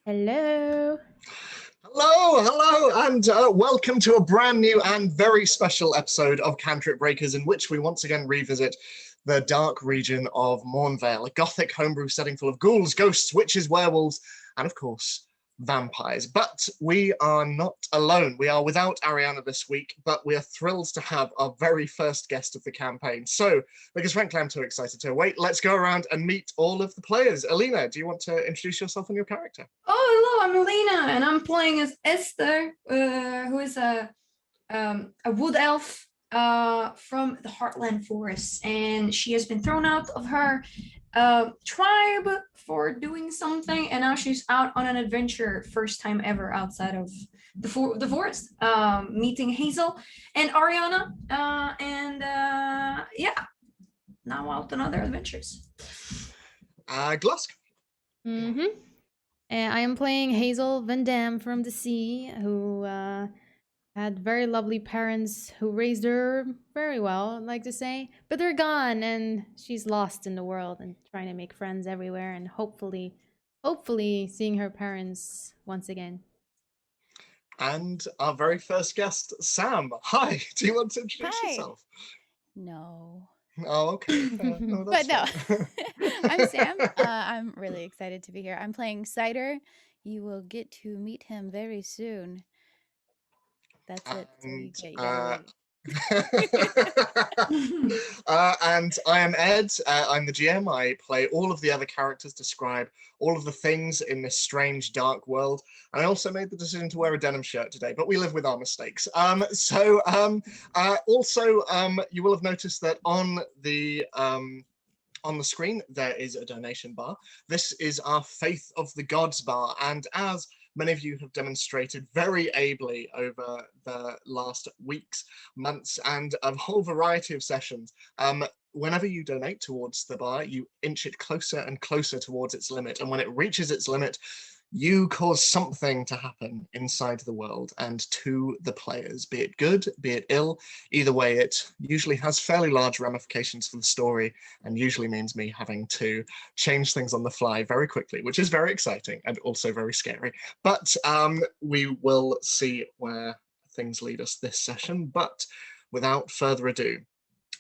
Hello. Hello, and welcome to a brand new and very special episode of Cantrip Breakers, in which we once again revisit the dark region of Mournveil, a gothic homebrew setting full of ghouls, ghosts, witches, werewolves, and of course, vampires. But we are not alone. We are without Ariana this week, but we are thrilled to have our very first guest of the campaign. So, because frankly I'm too excited to wait, let's go around and meet all of the players. Elina, do you want to introduce yourself and your character? Oh, hello, I'm Elina, and I'm playing as Ester, who is a wood elf from the Heartland Forest, and she has been thrown out of her tribe for doing something, and now she's out on an adventure, first time ever outside of the forest, meeting Hazel and Ariana, and yeah, now out on other adventures. Glosske. Mm-hmm. I am playing Hazel van Dam from the sea, who had very lovely parents who raised her very well, I'd like to say. But they're gone, and she's lost in the world and trying to make friends everywhere, and hopefully seeing her parents once again. And our very first guest, Sam. Hi, do you want to introduce yourself? No. Oh, okay. No, But no, I'm Sam. fine. I'm really excited to be here. I'm playing Cider. You will get to meet him very soon. That's it. So you gotta wait. And I am Ed. I'm the GM. I play all of the other characters, describe all of the things in this strange, dark world. And I also made the decision to wear a denim shirt today, but we live with our mistakes. Also, you will have noticed that on the screen there is a donation bar. This is our Faith of the Gods bar, and as many of you have demonstrated very ably over the last weeks, months, and a whole variety of sessions, whenever you donate towards the bar, you inch it closer and closer towards its limit. And when it reaches its limit, you cause something to happen inside the world and to the players, be it good, be it ill. Either way, it usually has fairly large ramifications for the story and usually means me having to change things on the fly very quickly, which is very exciting and also very scary. But we will see where things lead us this session. But without further ado,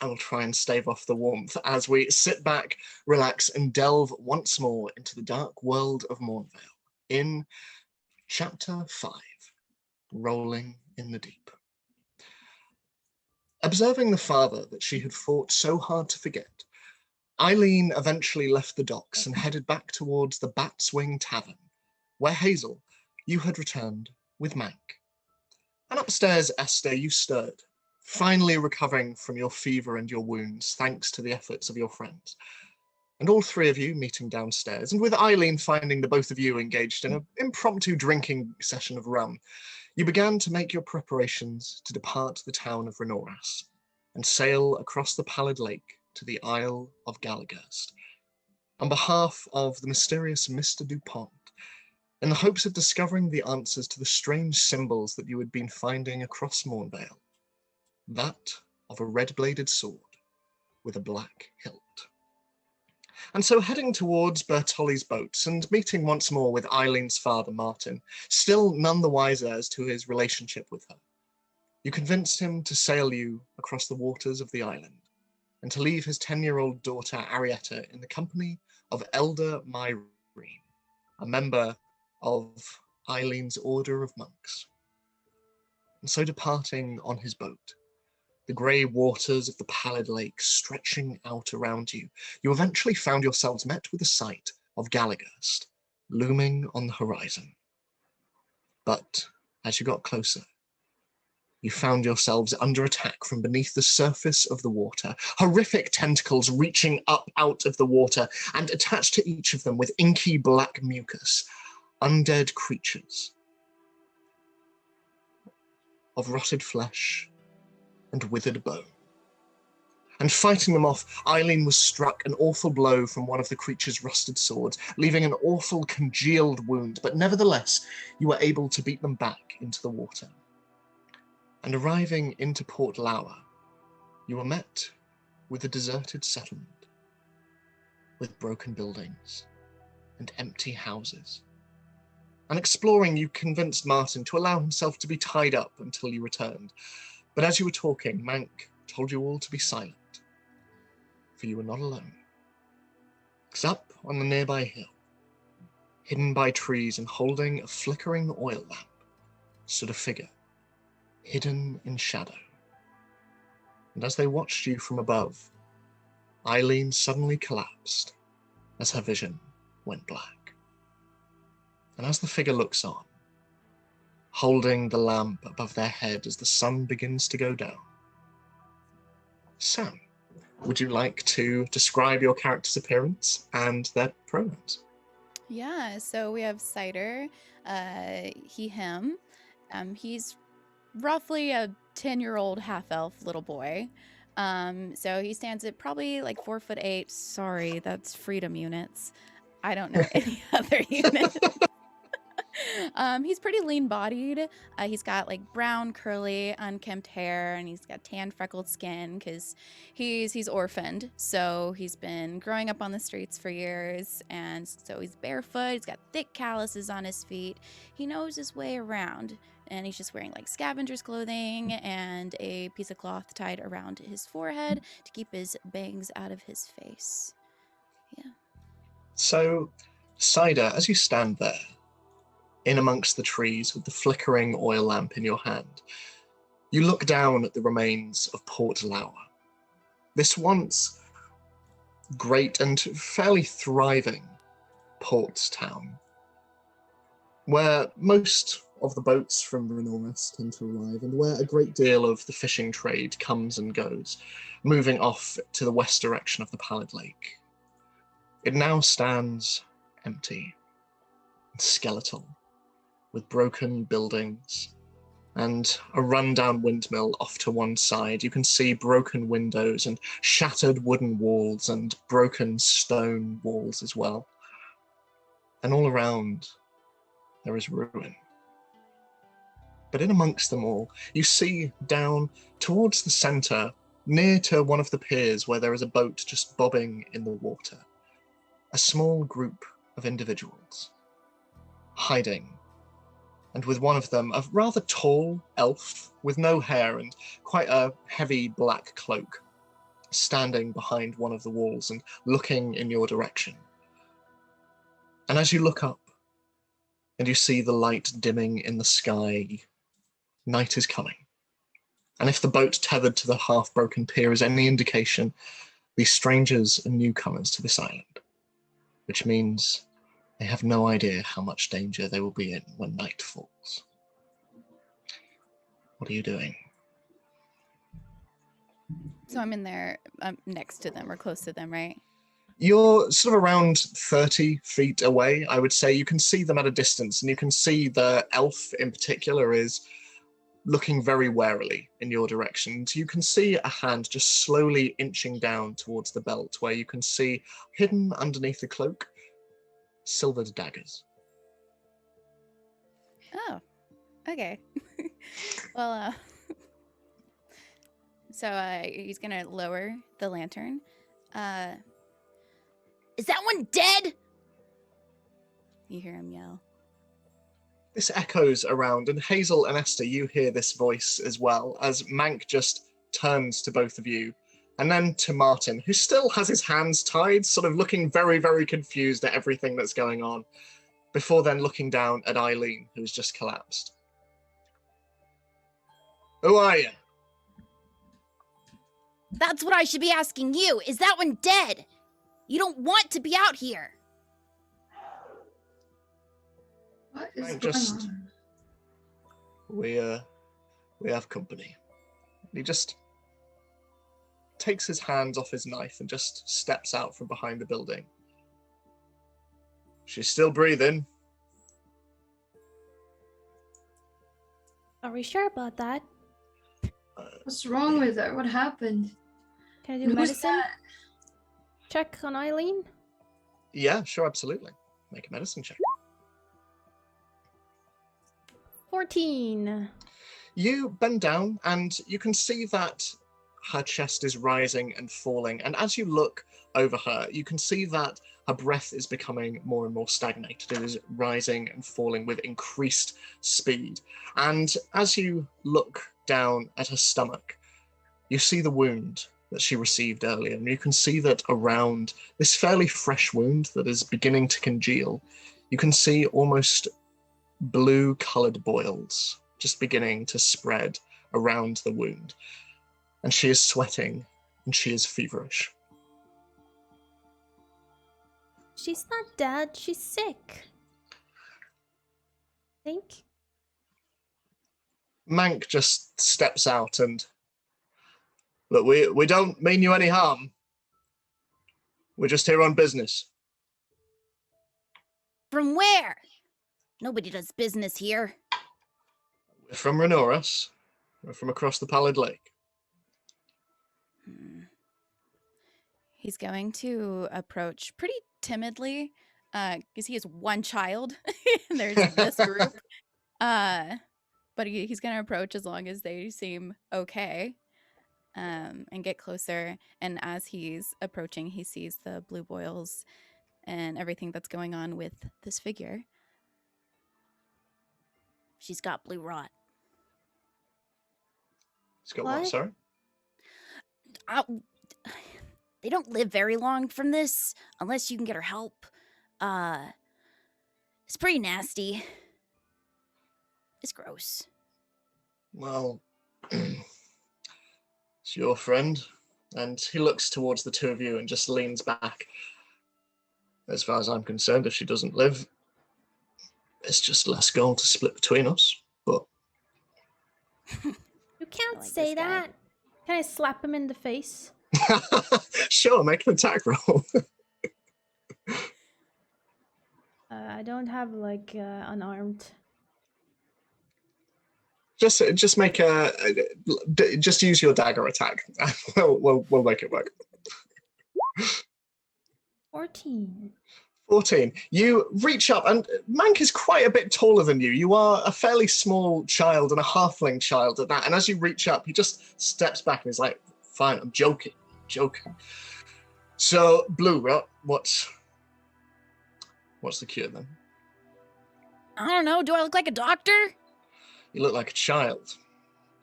I will try and stave off the warmth as we sit back, relax, and delve once more into the dark world of Mournveil in Chapter 5, Rolling in the Deep. Observing the father that she had fought so hard to forget, Eileen eventually left the docks and headed back towards the Bat's Wing Tavern, where Hazel, you had returned with Mank. And upstairs, Esther, you stirred, finally recovering from your fever and your wounds, thanks to the efforts of your friends. And all three of you meeting downstairs, and with Eileen finding the both of you engaged in an impromptu drinking session of rum, you began to make your preparations to depart the town of Renoras and sail across the pallid lake to the Isle of Galagurst, on behalf of the mysterious Mr. Dupont, in the hopes of discovering the answers to the strange symbols that you had been finding across Mournveil, that of a red-bladed sword with a black hilt. And so heading towards Bertolli's boats and meeting once more with Eileen's father, Martin, still none the wiser as to his relationship with her, you convinced him to sail you across the waters of the island and to leave his 10-year-old daughter, Arietta, in the company of Elder Myrene, a member of Eileen's order of monks. And so departing on his boat, the grey waters of the pallid lake stretching out around you, you eventually found yourselves met with the sight of Galagurst looming on the horizon. But as you got closer, you found yourselves under attack from beneath the surface of the water, horrific tentacles reaching up out of the water, and attached to each of them with inky black mucus, undead creatures of rotted flesh and withered bone. And fighting them off, Eileen was struck an awful blow from one of the creature's rusted swords, leaving an awful congealed wound, but nevertheless, you were able to beat them back into the water. And arriving into Port Lower, you were met with a deserted settlement, with broken buildings and empty houses, And exploring, you convinced Martin to allow himself to be tied up until you returned. But as you were talking, Mank told you all to be silent, for you were not alone. Because up on the nearby hill, hidden by trees and holding a flickering oil lamp, stood a figure, hidden in shadow. And as they watched you from above, Eileen suddenly collapsed as her vision went black. And as the figure looks on, holding the lamp above their head as the sun begins to go down, Sam, would you like to describe your character's appearance and their pronouns? Yeah, so we have Cider, he, him. He's roughly a 10-year-old half-elf little boy. So he stands at probably like 4'8". Sorry, that's freedom units. I don't know any other units. He's pretty lean-bodied. He's got like brown, curly, unkempt hair, and he's got tan, freckled skin because he's orphaned. So he's been growing up on the streets for years, and so he's barefoot. He's got thick calluses on his feet. He knows his way around, and he's just wearing like scavenger's clothing and a piece of cloth tied around his forehead to keep his bangs out of his face. Yeah. So, Cider, as you stand there, in amongst the trees with the flickering oil lamp in your hand, you look down at the remains of Port Lower. This once great and fairly thriving port town, where most of the boats from Renormus tend to arrive, and where a great deal of the fishing trade comes and goes, moving off to the west direction of the Pallid Lake. It now stands empty and skeletal, with broken buildings and a rundown windmill off to one side. You can see broken windows and shattered wooden walls and broken stone walls as well. And all around, there is ruin. But in amongst them all, you see down towards the center, near to one of the piers where there is a boat just bobbing in the water, a small group of individuals, hiding. And with one of them, a rather tall elf with no hair and quite a heavy black cloak, standing behind one of the walls and looking in your direction. And as you look up and you see the light dimming in the sky, night is coming. And if the boat tethered to the half-broken pier is any indication, these strangers are newcomers to this island, which means they have no idea how much danger they will be in when night falls. What are you doing? So I'm in there, next to them or close to them, right? You're sort of around 30 feet away, I would say. You can see them at a distance, and you can see the elf in particular is looking very warily in your direction. So you can see a hand just slowly inching down towards the belt, where you can see, hidden underneath the cloak, silvered daggers. Oh, okay. Well, so he's gonna lower the lantern. Is that one dead? You hear him yell. This echoes around, and Hazel and Esther, you hear this voice as well, as Mank just turns to both of you, and then to Martin, who still has his hands tied, sort of looking very, very confused at everything that's going on, before then looking down at Eileen, who's just collapsed. Who are you? That's what I should be asking you. Is that one dead? You don't want to be out here. What is I'm going just- on? We have company. He just takes his hands off his knife and just steps out from behind the building. She's still breathing. Are we sure about that? What's wrong with her? What happened? Can I And do who's medicine that? check on Eileen? Yeah, sure, absolutely. Make a medicine check. 14. You bend down and you can see that her chest is rising and falling. And as you look over her, you can see that her breath is becoming more and more stagnated. It is rising and falling with increased speed. And as you look down at her stomach, you see the wound that she received earlier, and you can see that around this fairly fresh wound that is beginning to congeal, you can see almost blue-coloured boils just beginning to spread around the wound. And she is sweating, and she is feverish. She's not dead, she's sick. Think? Mank just steps out and, look, we don't mean you any harm. We're just here on business. From where? Nobody does business here. We're from Renoras. We're from across the Pallid Lake. He's going to approach pretty timidly, because he has one child. And there's this group. But he's going to approach as long as they seem okay, and get closer. And as he's approaching, he sees the blue boils and everything that's going on with this figure. She's got blue rot. It's got what, What? sorry? They don't live very long from this unless you can get her help. It's pretty nasty. It's gross. Well, it's your friend. And he looks towards the two of you and just leans back. As far as I'm concerned, if she doesn't live, it's just less gold to split between us. But You can't like say this guy. that. Can I slap him in the face? sure, make an attack roll. I don't have like unarmed. Just make just use your dagger attack. we'll make it work. 14. 14. You reach up, and Mank is quite a bit taller than you. You are a fairly small child and a halfling child at that. And as you reach up, he just steps back and is like, "Fine, I'm joking. So, blue rot, what's the cure then? I don't know. Do I look like a doctor? You look like a child.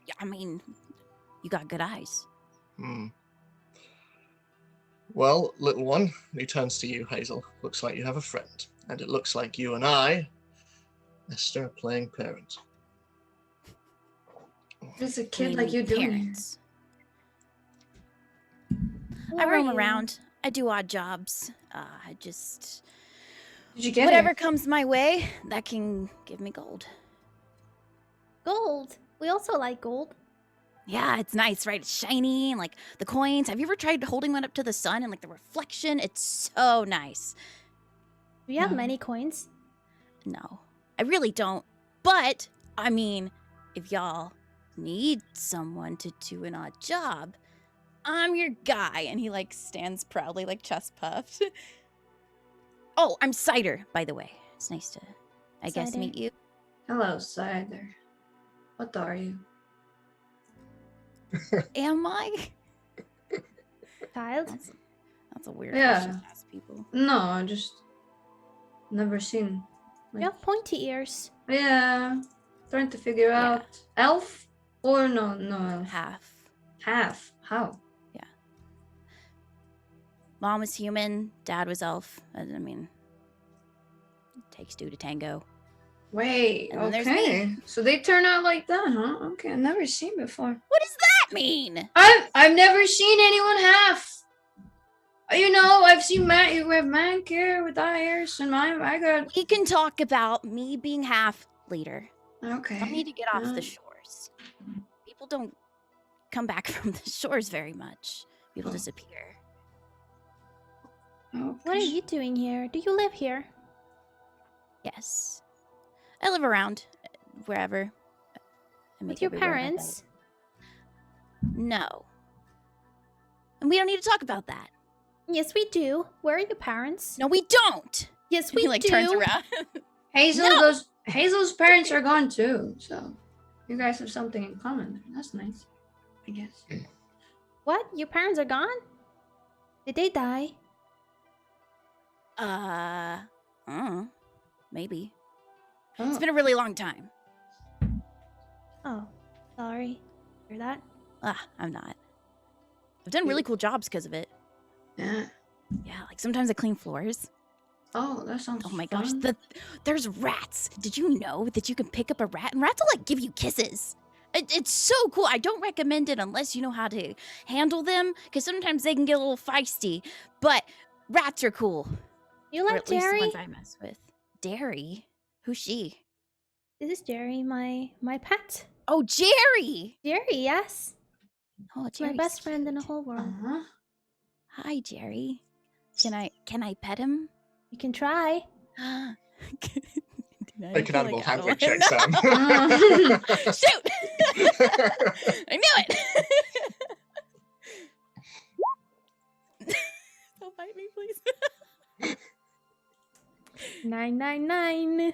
Yeah, I mean, you got good eyes. Well, little one, and he turns to you, Hazel. Looks like you have a friend. And it looks like you and I, Esther, are playing parent. What is a I kid mean, like you doing here? parents. Who I are roam you? around. I do odd jobs. I just Did you get whatever here? comes my way that can give me gold. Gold. We also like gold. Yeah, it's nice, right? It's shiny and like the coins. Have you ever tried holding one up to the sun and like the reflection? It's so nice. Do you have No. many coins? No, I really don't. But I mean, if y'all need someone to do an odd job, I'm your guy. And he like stands proudly, like chest puffed. Oh, I'm Cider, by the way. It's nice to, I guess, Cider. meet you. Hello, Cider. What are you? Am I? Child? That's a weird Yeah. question to ask people. No, I just never seen. You have pointy ears. Yeah, trying to figure Yeah. out elf or no elf. Half. How? Mom was human, dad was elf. I mean, it takes two to tango. Wait, And then there's okay. So they turn out like that, huh? Okay, I've never seen before. What does that mean? I've never seen anyone half. You know, I've seen Matt. You have Mank here with ears, and I got We can talk about me being half later. okay. I need to get off uh, the shores. People don't come back from the shores very much. People Oh. disappear. Okay. What are you doing here? Do you live here? Yes. I live around wherever. I With make your everywhere my parents? bed. No. And we don't need to talk about that. Yes, we do. Where are your parents? No, we don't. Yes, we He like do. turns around. Hazel, No. Hazel's parents are gone too, so you guys have something in common. That's nice, I guess. What? Your parents are gone? Did they die? I don't know. Maybe. Oh. It's been a really long time. Oh, sorry. Hear that? I'm not. I've done really cool jobs because of it. Yeah. Yeah, like sometimes I clean floors. Oh, that sounds Oh my gosh, fun. there's rats. Did you know that you can pick up a rat and rats will like give you kisses? It's so cool. I don't recommend it unless you know how to handle them, because sometimes they can get a little feisty. But rats are cool. You Or like at least the Jerry? ones I mess with. Dairy? Who's she? This is Jerry, my pet. Oh, Jerry! Jerry, yes. Oh, It's my Jerry's best friend in the cute. whole world. Uh-huh. Hi, Jerry. Can I pet him? You can try. Make an animal handling check, No. Sam. Shoot! I knew it! Don't bite me, please. 999.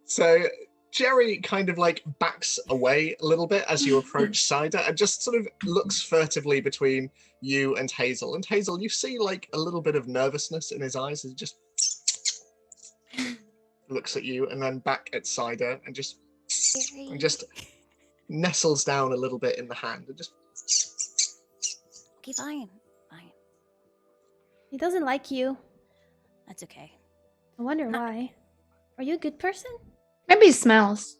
So Jerry kind of like backs away a little bit as you approach Cider and just sort of looks furtively between you and Hazel. And Hazel, you see like a little bit of nervousness in his eyes as he just looks at you and then back at Cider and just nestles down a little bit in the hand and just Okay, fine. He doesn't like you. That's okay. I wonder No. why. Are you a good person? Maybe it smells.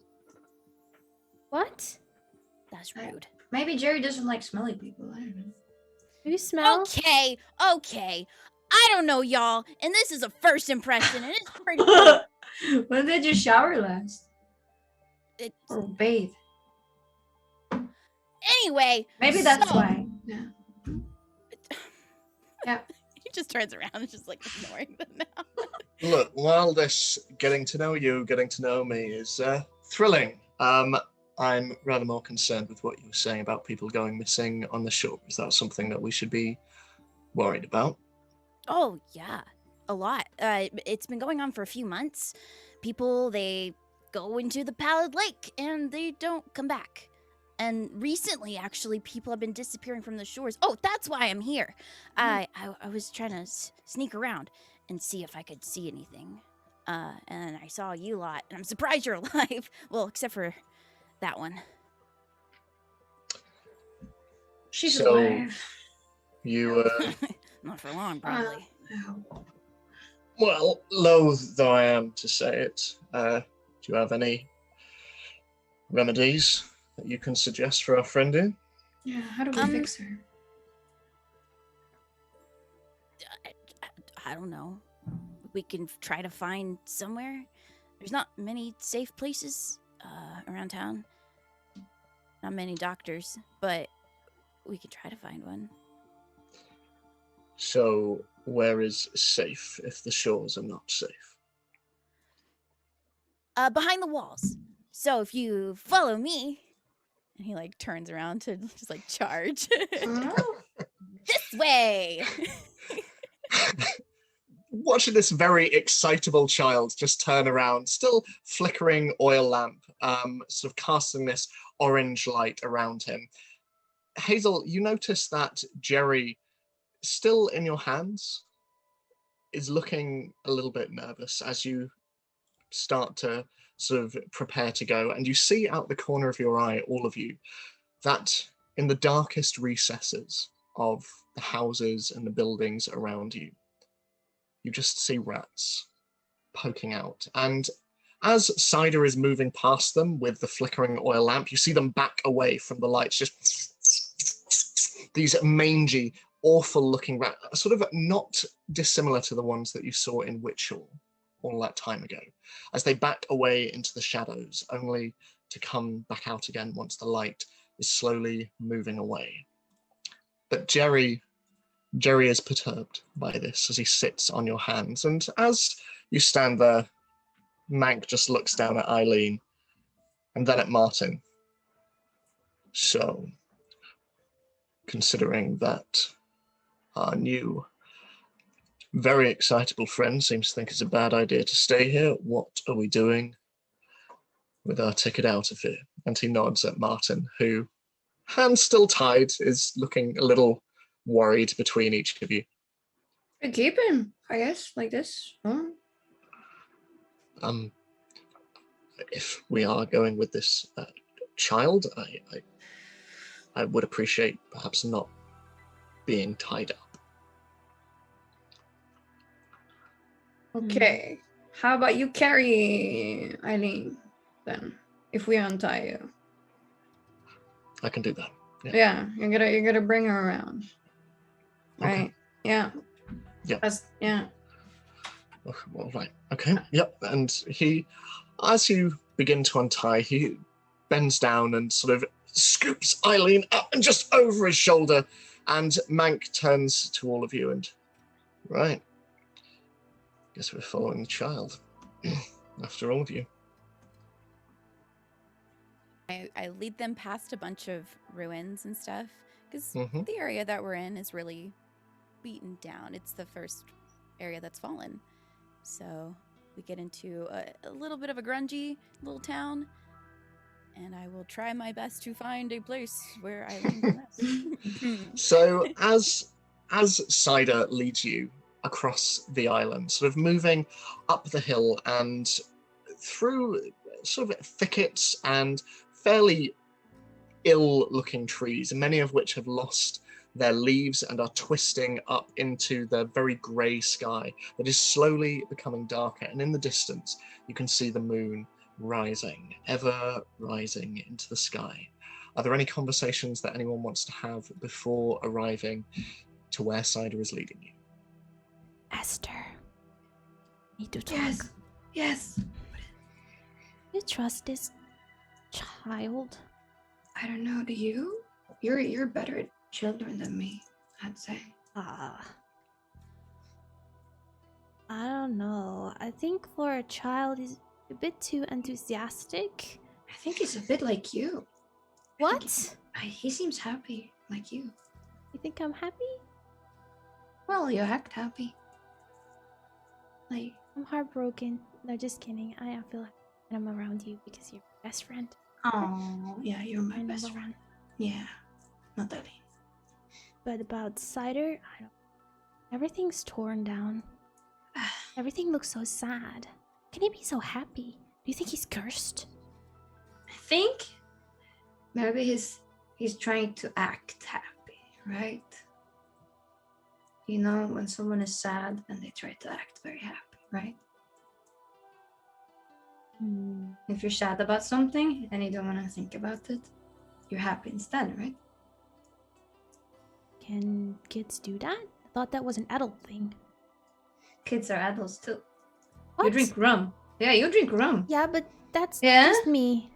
What? That's rude. Maybe Jerry doesn't like smelly people. I don't know. Do you smell? Okay. I don't know, y'all, and this is a first impression, and it's pretty cool. When did you shower last? It- Or bathe? Anyway, Maybe that's so- why. Yeah. Yeah. He just turns around and just like ignoring them now. look, while this getting to know you, getting to know me is thrilling, I'm rather more concerned with what you were saying about people going missing on the shore. Is that something that we should be worried about? Oh, yeah. A lot. It's been going on for a few months. People, they go into the Pallid Lake and they don't come back. And recently, actually, people have been disappearing from the shores. Oh, that's why I'm here. I was trying to sneak around and see if I could see anything. And I saw you lot, and I'm surprised you're alive. Well, except for that one. She's So- alive. You, Not for long, probably. Oh. well, loath though I am to say it, do you have any remedies that you can suggest for our friend here? Yeah, how do we fix her? I don't know. We can try to find somewhere. There's not many safe places around town. Not many doctors, but we could try to find one. So, where is safe if the shores are not safe? Behind the walls. So if you follow me, and he like turns around to just like charge Oh. this way. Watching this very excitable child just turn around, still flickering oil lamp, sort of casting this orange light around him. Hazel, you notice that Jerry, still in your hands, is looking a little bit nervous as you start to sort of prepare to go. And you see out the corner of your eye, all of you, that in the darkest recesses of the houses and the buildings around you, you just see rats poking out. And as Cider is moving past them with the flickering oil lamp, you see them back away from the lights, just these mangy, awful looking rats, sort of not dissimilar to the ones that you saw in Witchall all that time ago, as they back away into the shadows, only to come back out again once the light is slowly moving away. But Jerry is perturbed by this as he sits on your hands, and as you stand there, Mank just looks down at Eileen and then at Martin. So, considering that our new, very excitable friend seems to think it's a bad idea to stay here, what are we doing with our ticket out of here? And he nods at Martin, who, hands still tied, is looking a little worried between each of you. We keep him, I guess, like this. Huh? If we are going with this child, I would appreciate perhaps not being tied up. Okay. How about you carry Eileen then? If we untie you. I can do that. Yeah, you're gonna bring her around. Right? Okay. Yeah. Yeah. Yeah. Well, right. Okay. Yep. And he, as you begin to untie, he bends down and sort of scoops Eileen up and just over his shoulder. And Mank turns to all of you and, right. Guess we're following the child. After all of you. I lead them past a bunch of ruins and stuff because Mhm. the area that we're in is really beaten down. It's the first area that's fallen. So we get into a little bit of a grungy little town, and I will try my best to find a place where I can rest. So as Cider leads you across the island, sort of moving up the hill and through sort of thickets and fairly ill-looking trees, many of which have lost their leaves and are twisting up into the very grey sky that is slowly becoming darker. And in the distance, you can see the moon rising, ever rising into the sky. Are there any conversations that anyone wants to have before arriving to where Cider is leading you? Esther. Need to talk. Yes. Yes. You trust this child? I don't know, do you? You're better at children than me, I'd say. I don't know. I think for a child he's a bit too enthusiastic. I think he's a bit like you. What? He seems happy, like you. You think I'm happy? Well, you act happy. Like, I'm heartbroken. No, just kidding. I feel like I'm around you because you're my best friend. oh, yeah, you're my My best number friend. one. Yeah, not Elina. But about Cider, I don't. Everything's torn down. Everything looks so sad. Can he be so happy? Do you think he's cursed? I think maybe he's trying to act happy, right? You know, when someone is sad and they try to act very happy, right? If you're sad about something and you don't want to think about it, you're happy instead, right? Can kids do that? I thought that was an adult thing. Kids are adults too. What? You drink rum. Yeah, you drink rum. Yeah, but that's Yeah? just me.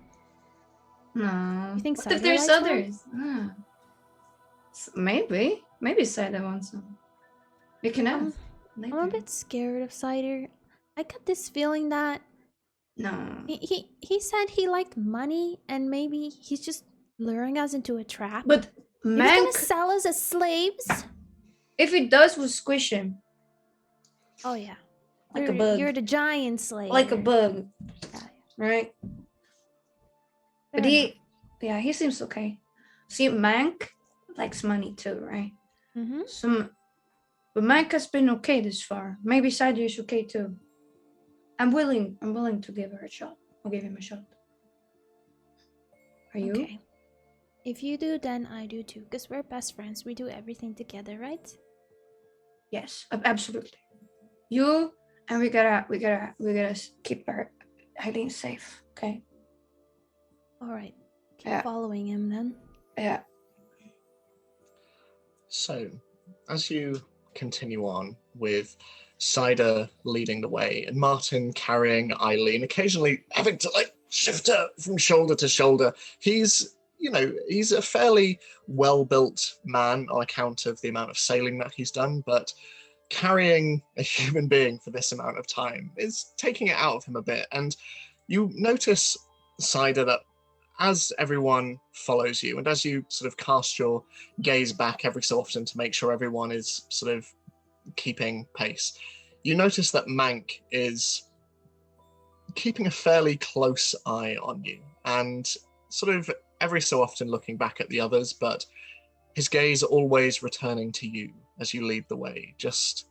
No. You think What if Cider there's likes rum? others? Ah. Maybe Cider wants some. You can ask. I'm a bit scared of Cider. I got this feeling that No. he said he liked money and maybe he's just luring us into a trap. But Maybe he's gonna Mank, sell us as slaves. if he does, we'll squish him Oh yeah, like a bug. You're the giant slave. Like a bug, Yeah, right? But fair he seems okay. See, Mank likes money too, right? enough. But Mank has been okay this far. Maybe Cider is okay too. I'm willing to give her a shot. I'll give him a shot. Are you? Okay. If you do, then I do too. Because we're best friends. We do everything together, right? Yes, absolutely. You and we gotta keep her Eileen safe. Okay. All right. Keep Yeah. following him then. Yeah. So, as you continue on with Cider leading the way and Martin carrying Eileen, occasionally having to shift her from shoulder to shoulder, he's a fairly well-built man on account of the amount of sailing that he's done, but carrying a human being for this amount of time is taking it out of him a bit. And you notice, Cider, that as everyone follows you and as you sort of cast your gaze back every so often to make sure everyone is sort of keeping pace, you notice that Mank is keeping a fairly close eye on you and sort of every so often looking back at the others, but his gaze always returning to you as you lead the way, just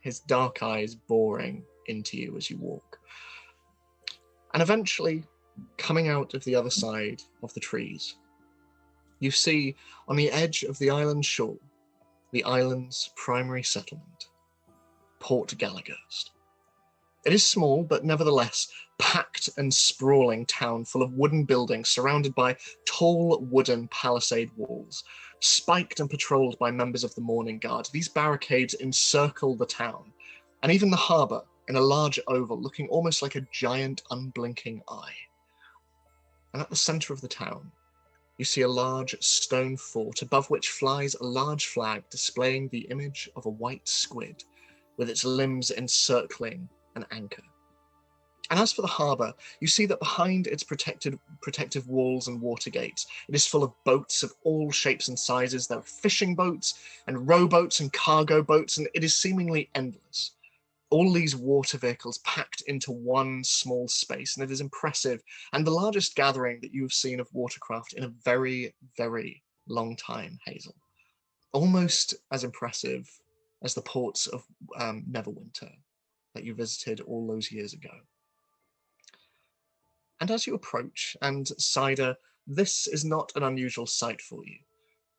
his dark eyes boring into you as you walk. And eventually, coming out of the other side of the trees, you see on the edge of the island shore, the island's primary settlement, Port Galagurst. It is small, but nevertheless packed and sprawling town full of wooden buildings surrounded by tall wooden palisade walls, spiked and patrolled by members of the Mourning Guard. These barricades encircle the town, and even the harbour in a large oval looking almost like a giant unblinking eye. And at the centre of the town, you see a large stone fort above which flies a large flag displaying the image of a white squid with its limbs encircling an anchor. And as for the harbour, you see that behind its protective walls and water gates, it is full of boats of all shapes and sizes. There are fishing boats and rowboats and cargo boats, and it is seemingly endless. All these water vehicles packed into one small space, and it is impressive, and the largest gathering that you have seen of watercraft in a very, very long time, Hazel. Almost as impressive as the ports of Neverwinter that you visited all those years ago. And as you approach, and Cider, this is not an unusual sight for you.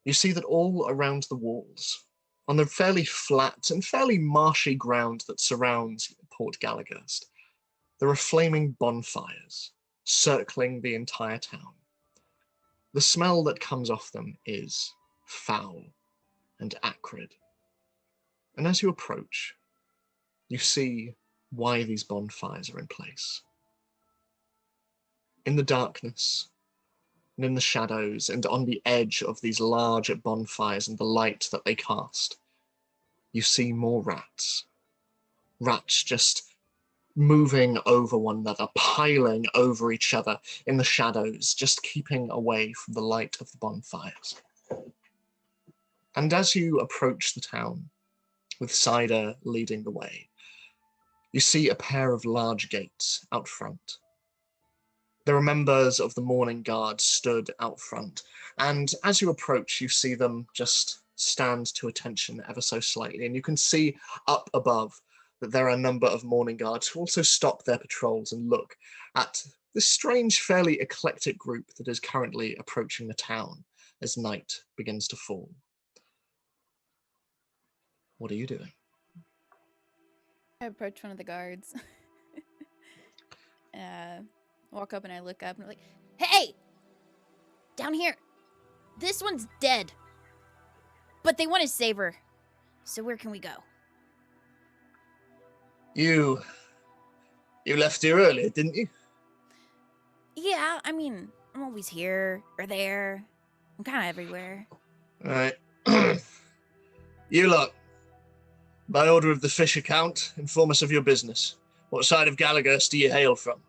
You see that all around the walls, on the fairly flat and fairly marshy ground that surrounds Port Galagurst, there are flaming bonfires circling the entire town. The smell that comes off them is foul and acrid. And as you approach, you see why these bonfires are in place. In the darkness, and in the shadows, and on the edge of these large bonfires and the light that they cast, you see more rats. Rats just moving over one another, piling over each other in the shadows, just keeping away from the light of the bonfires. And as you approach the town, with Cider leading the way, you see a pair of large gates out front. There are members of the Mourning Guard stood out front, and as you approach, you see them just stand to attention ever so slightly, and you can see up above that there are a number of Mourning Guards who also stop their patrols and look at this strange, fairly eclectic group that is currently approaching the town as night begins to fall. What are you doing? I approach one of the guards. Walk up and I look up and I'm like, Hey! Down here. This one's dead. But they want to save her. So where can we go? You left here earlier, didn't you? Yeah, I mean, I'm always here or there. I'm kind of everywhere. All right. You lot, by order of the fish account, inform us of your business. What side of Galagurst do you hail from?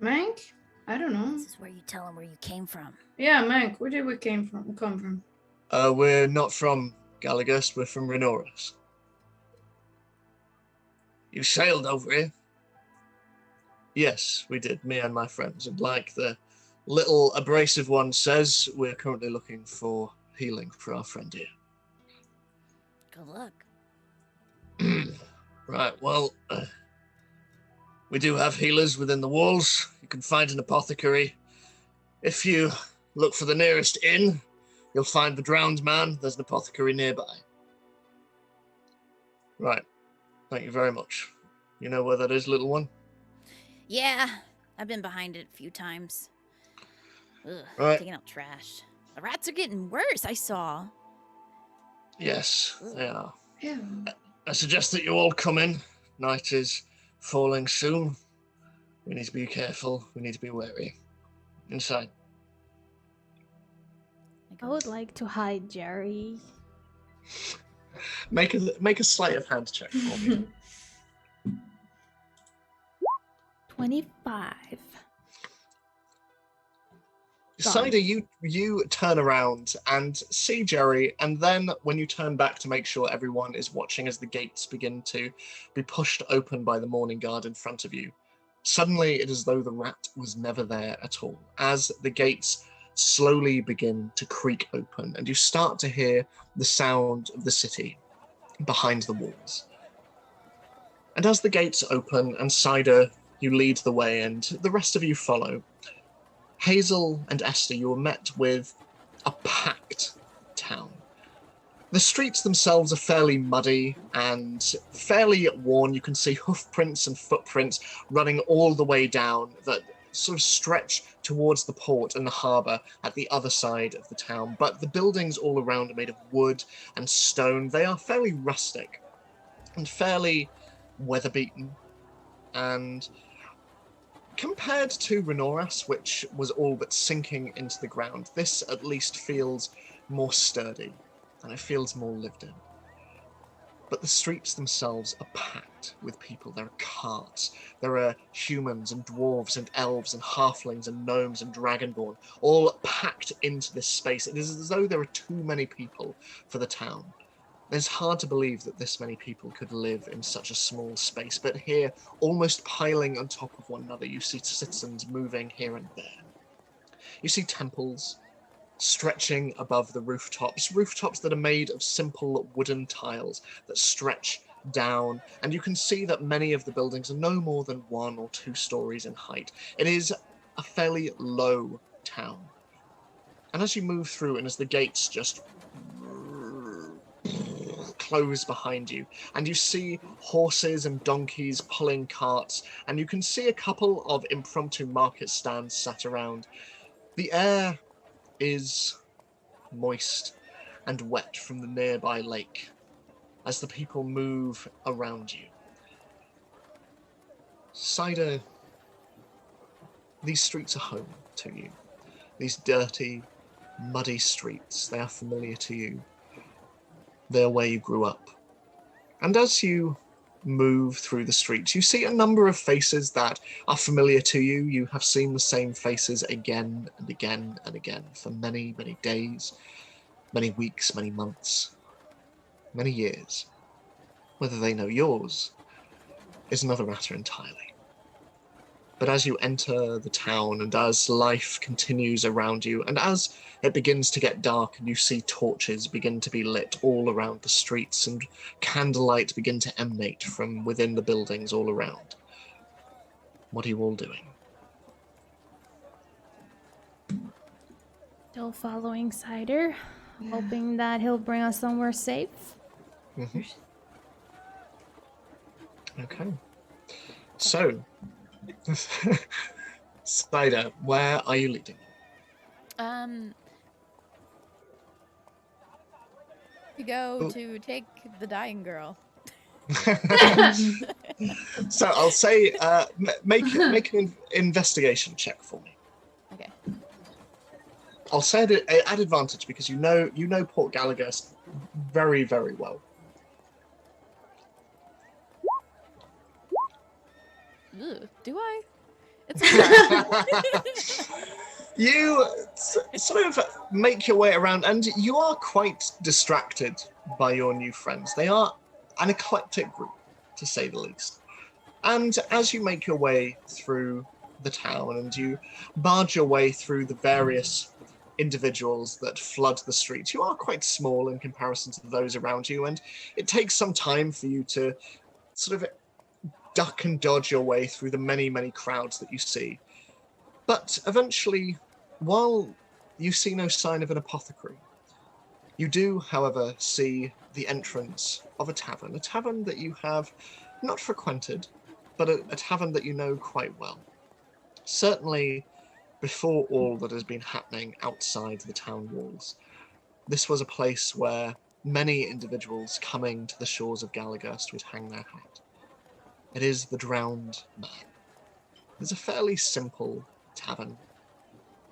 Mank? I don't know. This is where you tell them where you came from. Yeah, Mank, where did we come from? We're not from Galagurst, we're from Renoris. You sailed over here? Yes, we did, me and my friends. And like the little abrasive one says, we're currently looking for healing for our friend here. Good luck. Right, well, we do have healers within the walls. You can find an apothecary. If you look for the nearest inn, you'll find the drowned man. There's an apothecary nearby. Right, thank you very much. You know where that is, little one? Yeah, I've been behind it a few times. Ugh, Right. taking out trash. The rats are getting worse, I saw. Yes, they are. Yeah. I suggest that you all come in. Night is falling soon. We need to be careful. We need to be wary. Inside. I would like to hide Jerry. Make a sleight of hand check for me. 25. Cider, you turn around and see Jerry, and then when you turn back to make sure everyone is watching as the gates begin to be pushed open by the Mourning Guard in front of you, suddenly it is as though the rat was never there at all. As the gates slowly begin to creak open, and you start to hear the sound of the city behind the walls. And as the gates open and Cider, you lead the way and the rest of you follow, Hazel and Esther, you are met with a packed town. The streets themselves are fairly muddy and fairly worn. You can see hoof prints and footprints running all the way down that sort of stretch towards the port and the harbour at the other side of the town. But the buildings all around are made of wood and stone. They are fairly rustic and fairly weather-beaten. And compared to Renoras, which was all but sinking into the ground, this at least feels more sturdy, and it feels more lived in. But the streets themselves are packed with people. There are carts, there are humans and dwarves and elves and halflings and gnomes and dragonborn, all packed into this space. It is as though there are too many people for the town. It's hard to believe that this many people could live in such a small space, but here, almost piling on top of one another, you see citizens moving here and there. You see temples stretching above the rooftops that are made of simple wooden tiles that stretch down, and you can see that many of the buildings are no more than 1 or 2 stories in height. It is a fairly low town. And as you move through, and as the gates just close behind you, and you see horses and donkeys pulling carts, and you can see a couple of impromptu market stands sat around. The air is moist and wet from the nearby lake as the people move around you. Cider, these streets are home to you. These dirty, muddy streets, they are familiar to you. They are where you grew up. And as you move through the streets, you see a number of faces that are familiar to you. You have seen the same faces again and again and again for many, many days, many weeks, many months, many years. Whether they know yours is another matter entirely. But as you enter the town, and as life continues around you, and as it begins to get dark and you see torches begin to be lit all around the streets and candlelight begin to emanate from within the buildings all around, what are you all doing? Still following Cider, hoping that he'll bring us somewhere safe. Mm-hmm. Okay. So, Cider, where are you leading? We go to take the dying girl. So I'll say, make an investigation check for me. Okay. I'll say it at advantage because you know Port Gallagher very, very well. Ugh, do I? It's You sort of make your way around, and you are quite distracted by your new friends. They are an eclectic group, to say the least. And as you make your way through the town and you barge your way through the various individuals that flood the streets, you are quite small in comparison to those around you, and it takes some time for you to sort of duck and dodge your way through the many, many crowds that you see. But eventually, while you see no sign of an apothecary, you do, however, see the entrance of a tavern that you have not frequented, but a tavern that you know quite well. Certainly, before all that has been happening outside the town walls, this was a place where many individuals coming to the shores of Gallagherst would hang their hat. It is the Drowned Man. It's a fairly simple tavern,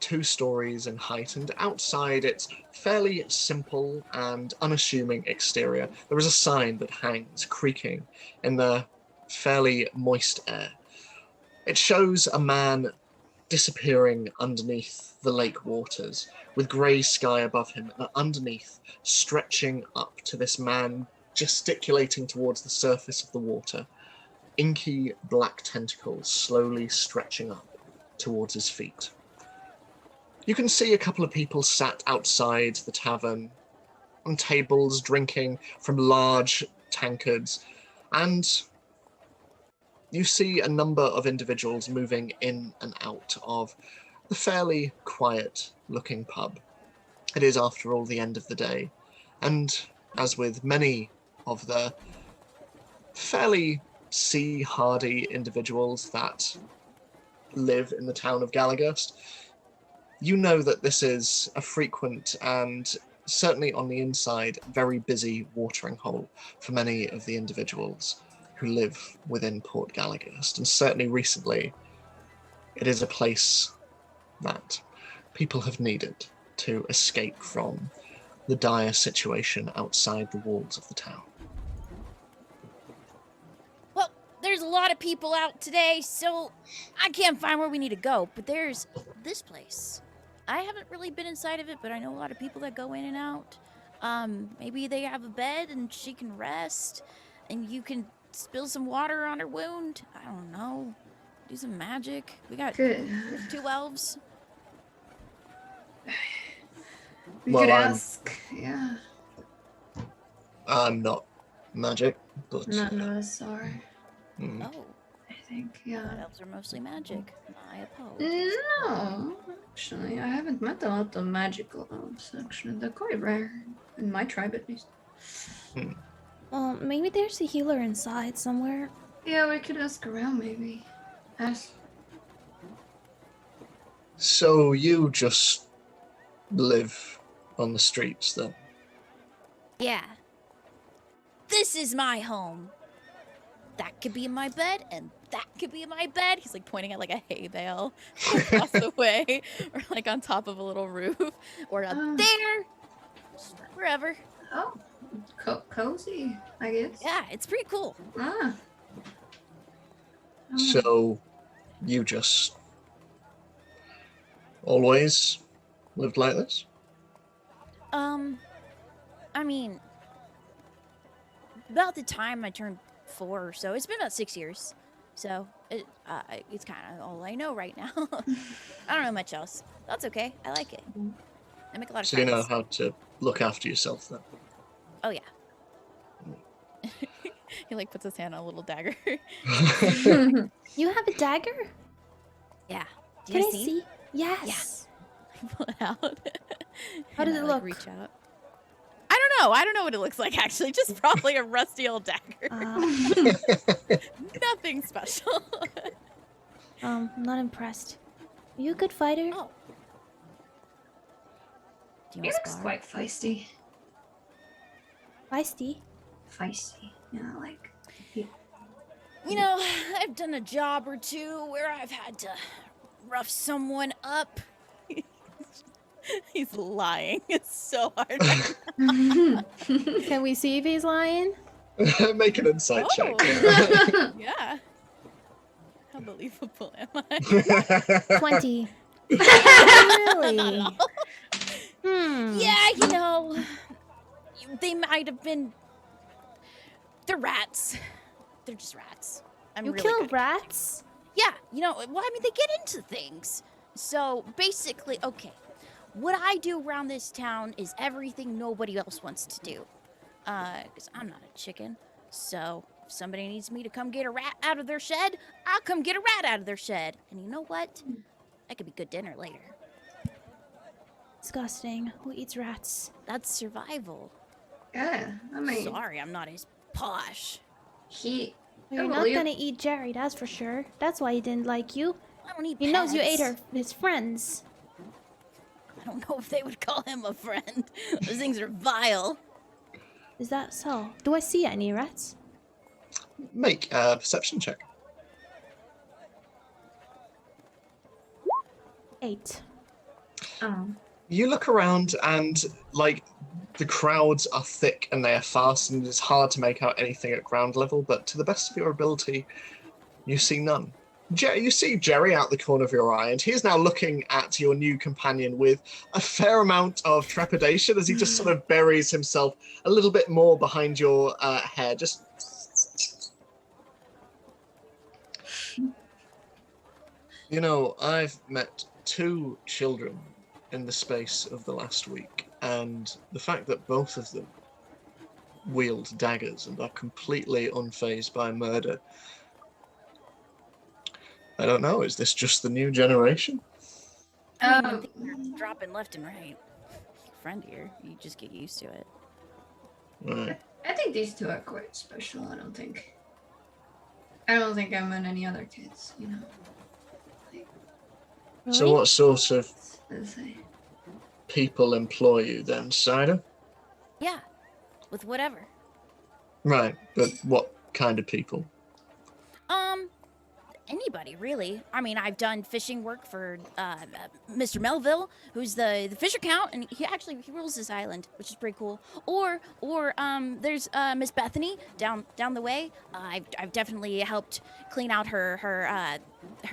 2 stories in height, and outside its fairly simple and unassuming exterior, there is a sign that hangs creaking in the fairly moist air. It shows a man disappearing underneath the lake waters, with grey sky above him, and underneath, stretching up to this man gesticulating towards the surface of the water, inky black tentacles slowly stretching up towards his feet. You can see a couple of people sat outside the tavern on tables drinking from large tankards, and you see a number of individuals moving in and out of the fairly quiet-looking pub. It is, after all, the end of the day, and as with many of the fairly sea-hardy individuals that live in the town of Galagust, you know that this is a frequent and certainly on the inside very busy watering hole for many of the individuals who live within Port Galagust, and certainly recently it is a place that people have needed to escape from the dire situation outside the walls of the town. Well, there's a lot of people out today, so I can't find where we need to go, but there's this place. I haven't really been inside of it, but I know a lot of people that go in and out. Maybe they have a bed and she can rest, and you can spill some water on her wound. I don't know. Do some magic. We got Good. 2 elves. We Well, could I'm- ask. Yeah. I'm not magic, but None of us are. Oh, I think. but Yeah. elves are mostly magic. I oppose. No, actually, I haven't met a lot of magical elves. Actually, they're quite rare in my tribe, at least. Well, maybe there's a healer inside somewhere. Yeah, we could ask around, maybe. Ask. so you just live on the streets then? Yeah. This is my home. That could be in my bed, and that could be in my bed. He's like pointing at like a hay bale across the way, or like on top of a little roof, or up there, just wherever. Oh, cozy, I guess. Yeah, it's pretty cool. Ah. Oh. So you just always lived like this? I mean, about the time I turned 4 or so, it's been about 6 years. So it's kind of all I know right now. I don't know much else. That's okay. I like it. I make a lot of So you know friends. how to look after yourself then? Oh yeah. He like puts his hand on a little dagger. You have a dagger? Yeah. Do Can you I see? see? Yes. Pull it out. How does And it I, look? Reach out. I don't know. I don't know what it looks like actually. Just probably a rusty old dagger. Nothing special. I'm not impressed. Are you a good fighter? Oh. Do you He want to looks spar? quite feisty. Feisty. Feisty. Yeah, like. You know, I've done a job or two where I've had to rough someone up. He's lying. It's so hard. Can we see if he's lying? Make an insight check. Oh. Yeah. How believable am I? 20. Really? Not at all. Yeah, you know, they might have been. They're rats. They're just rats. I'm You really kill good. rats? Yeah, you know, well, I mean, they get into things. So basically, okay, what I do around this town is everything nobody else wants to do. Because I'm not a chicken. So if somebody needs me to come get a rat out of their shed, I'll come get a rat out of their shed. And you know what? That could be good dinner later. Disgusting. Who eats rats? That's survival. Yeah, I mean, Sorry, I'm not as posh. he. Well, you're well, not you- gonna eat Jerry, that's for sure. That's why he didn't like you. I don't eat He knows you ate pets. his friends. I don't know if they would call him a friend. Those things are vile. Is that so? Do I see any rats? Make a perception check. 8. Oh. You look around and, like, the crowds are thick and they are fast and it's hard to make out anything at ground level, but to the best of your ability, you see none. You see Jerry out the corner of your eye, and he's now looking at your new companion with a fair amount of trepidation as he just sort of buries himself a little bit more behind your hair. Just. You know, I've met 2 children in the space of the last week, and the fact that both of them wield daggers and are completely unfazed by murder. I don't know, is this just the new generation? I mean, things are dropping left and right. Friend here, you just get used to it. Right. I think these two are quite special. I don't think I met any other kids, you know. So what sort of Let's say. people employ you then, Cider? Yeah, with whatever. Right, but what kind of people? Anybody really. I mean, I've done fishing work for Mr. Melville, who's the fisher count, and he rules this island, which is pretty cool. Or there's Miss Bethany down the way. I've definitely helped clean out her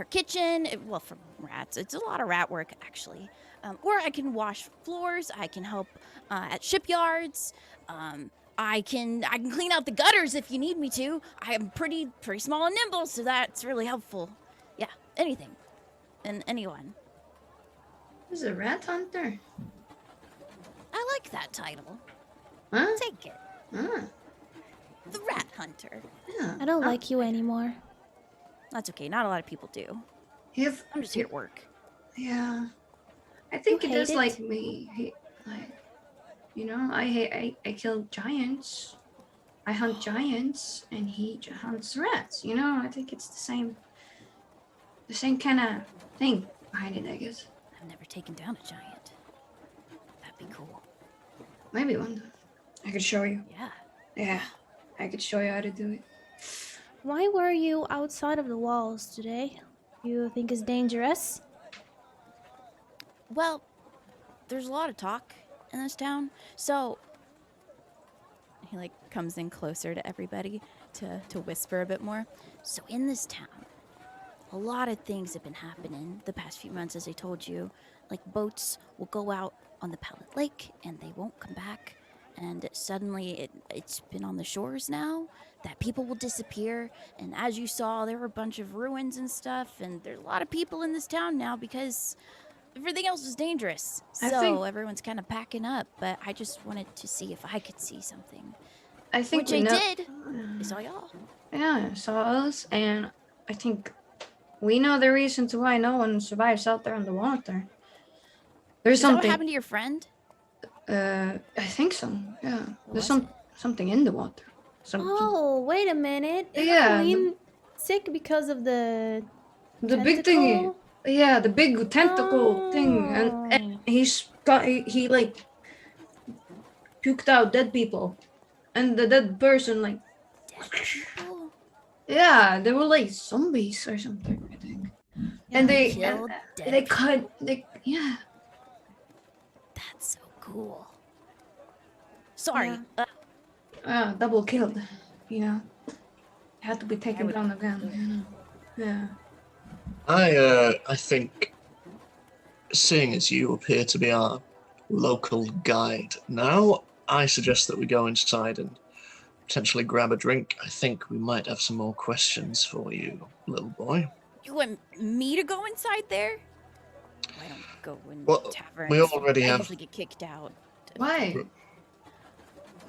kitchen. Well, for rats, it's a lot of rat work actually. Or I can wash floors. I can help at shipyards. I can clean out the gutters if you need me to. I am pretty small and nimble, so that's really helpful. Yeah, anything. And anyone. Who's a rat hunter? I like that title. Huh? Take it. Ah, The Rat Hunter. yeah. I don't like you anymore. That's okay, not a lot of people do. If I'm just here to work. yeah, I think You he does hate it? like me. You know, I kill giants. I hunt giants, and he hunts rats. You know, I think it's the same kind of thing behind it, I guess. I've never taken down a giant. That'd be cool. Maybe one day. I could show you. Yeah. Yeah, I could show you how to do it. Why were you outside of the walls today? You think it's dangerous? Well, there's a lot of talk in this town, so he like comes in closer to everybody to whisper a bit more. So in this town, a lot of things have been happening the past few months, as I told you. Like boats will go out on the Pellet Lake and they won't come back. And suddenly it's been on the shores now that people will disappear. And as you saw, there were a bunch of ruins and stuff. And there's a lot of people in this town now because everything else is dangerous. I So think- everyone's kind of packing up. But I just wanted to see if I could see something. I think Which we I know. did. I saw y'all. Yeah, I saw us, and I think we know the reasons why no one survives out there on the water. There's Is that what something. happened to your friend? I think so. Yeah, What there's was something in the water. Oh, wait a minute. Isn't Yeah, Eileen sick because of the The big thing. tentacle? Yeah, the big tentacle thing, and he like puked out dead people, and the dead person like People? yeah, they were like zombies or something, I think. And they killed dead they people. cut yeah. That's so cool. Sorry. Yeah. Double killed, you know. Had to be taken down again. You know? Yeah. I think, seeing as you appear to be our local guide now, I suggest that we go inside and potentially grab a drink. I think we might have some more questions for you, little boy. You want me to go inside there? I don't go in Well, taverns. we already I have- usually get kicked out. Why?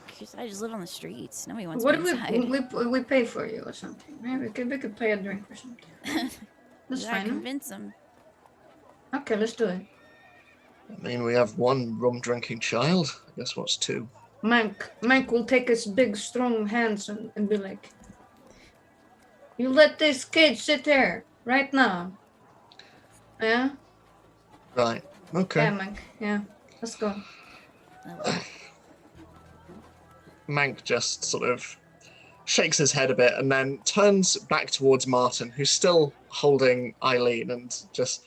Because I just live on the streets. Nobody wants What me do inside. we pay for you or something? Maybe we could pay a drink or something. That's I fine. huh? convince them. Okay, let's do it. I mean, we have one rum-drinking child. I guess what's two? Mank will take his big strong hands and be like, "You let this kid sit there right now." Yeah? Right. Okay. Yeah, Mank. Yeah. Let's go. Oh, Mank just sort of shakes his head a bit and then turns back towards Martin, who's still holding Eileen, and just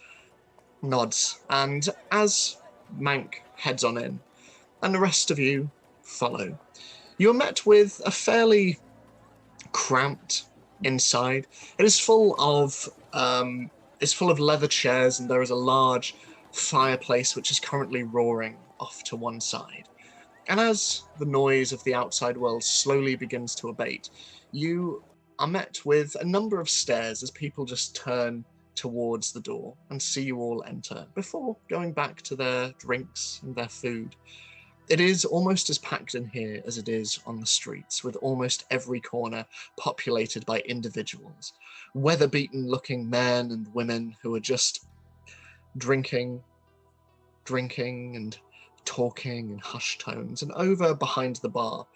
nods. And as Mank heads on in, and the rest of you follow, you're met with a fairly cramped inside. It is full of leather chairs, and there is a large fireplace which is currently roaring off to one side. And as the noise of the outside world slowly begins to abate, you are met with a number of stares as people just turn towards the door and see you all enter before going back to their drinks and their food. It is almost as packed in here as it is on the streets, with almost every corner populated by individuals, weather-beaten looking men and women who are just drinking and talking in hushed tones. And over behind the bar,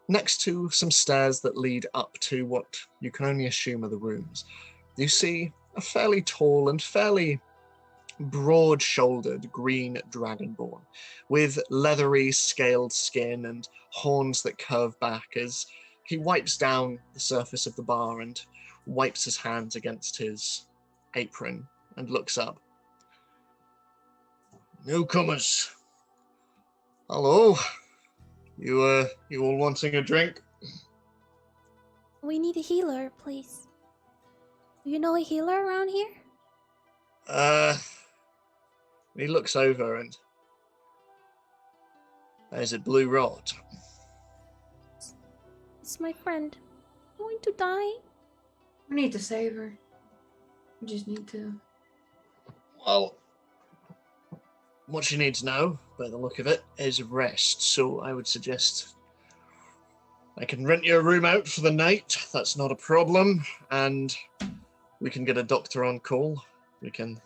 next to some stairs that lead up to what you can only assume are the rooms, you see a fairly tall and fairly broad-shouldered green dragonborn with leathery scaled skin and horns that curve back as he wipes down the surface of the bar and wipes his hands against his apron and looks up. Newcomers. Hello. You all wanting a drink? We need a healer, please. Do you know a healer around here? He looks over and there's a blue rod. It's my friend. I'm going to die. We need to save her. We just need to. Well, what she needs now, by the look of it, is rest. So I would suggest I can rent you a room out for the night. That's not a problem. And we can get a doctor on call. We can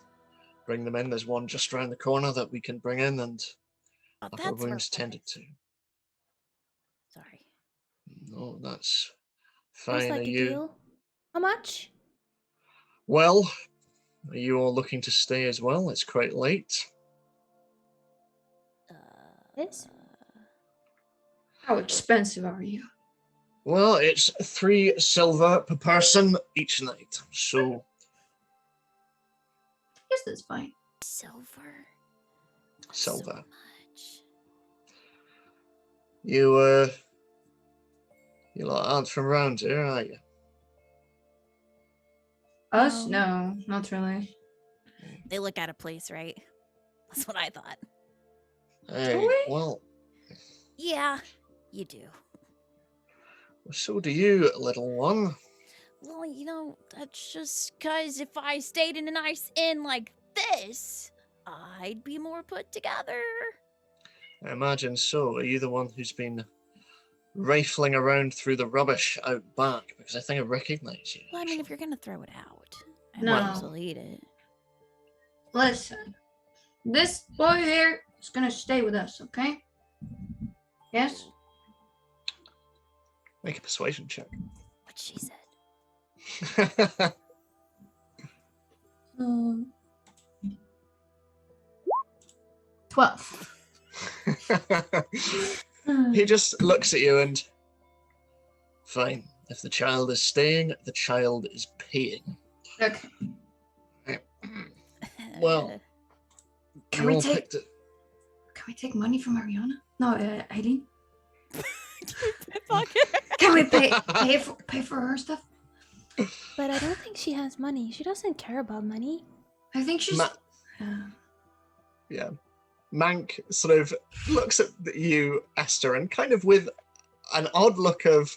bring them in. There's one just around the corner that we can bring in and Oh, have our that's wounds perfect. tended to. Sorry. No, that's Sounds fine. like Are a you? deal. How much? Well, are you all looking to stay as well? It's quite late. This? How expensive are you? Well, it's 3 silver per person each night. So Yes, that's fine. Silver. That's silver. So much. You lot aren't from around here, are you? Us? No, not really. They look out of place, right? That's what I thought. Hey, we? well, Yeah, you do. so do you, little one. Well, you know, that's just because if I stayed in a nice inn like this, I'd be more put together. I imagine so. Are you the one who's been rifling around through the rubbish out back? Because I think I recognize you. Well, I mean, if actually. you're gonna throw it out, I No. might as well eat it. Listen, this boy here is gonna stay with us, okay? Yes? Make a persuasion check. What she said. 12. He just looks at you and, fine. If the child is staying, the child is paying. Okay. Well, Can you we all take- picked it. Can we take money from Ariana? No, Eileen. Fuck. Can we pay for her stuff? But I don't think she has money. She doesn't care about money. I think she's. Yeah. Mank sort of looks at you, Esther, and kind of with an odd look of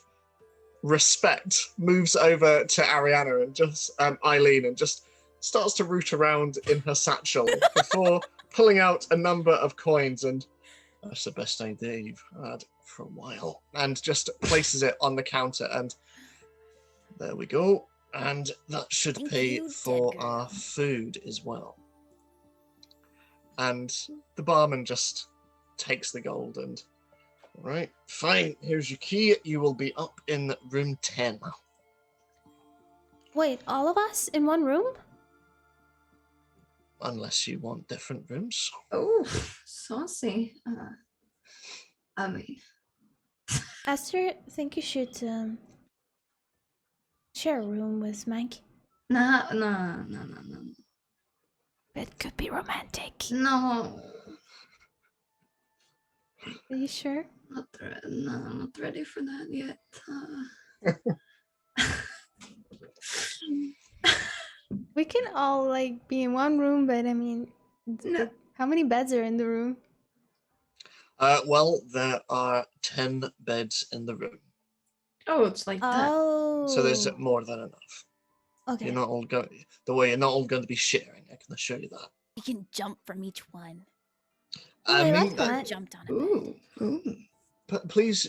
respect moves over to Ariana and just Eileen and just starts to root around in her satchel before pulling out a number of coins and that's the best idea you've had for a while, and just places it on the counter, and there we go. And that should Thank pay you, for dead our girl. food as well. And the barman just takes the gold and, all right, fine, here's your key. You will be up in room 10. Wait, all of us in one room? Unless you want different rooms. Oh, saucy. I mean, Esther, I think you should share a room with Mike. no. It could be romantic. No, Are you sure? no, I'm not ready for that yet. We can all like be in one room, but I mean, No. how many beds are in the room? Well, there are 10 beds in the room, Oh, it's like that. Oh. so there's more than enough. Okay. You're not all going. The way you're not all going to be sharing. I can assure you that. We can jump from each one. Oh, I like mean, that. Jumped on a bed. Ooh, ooh. please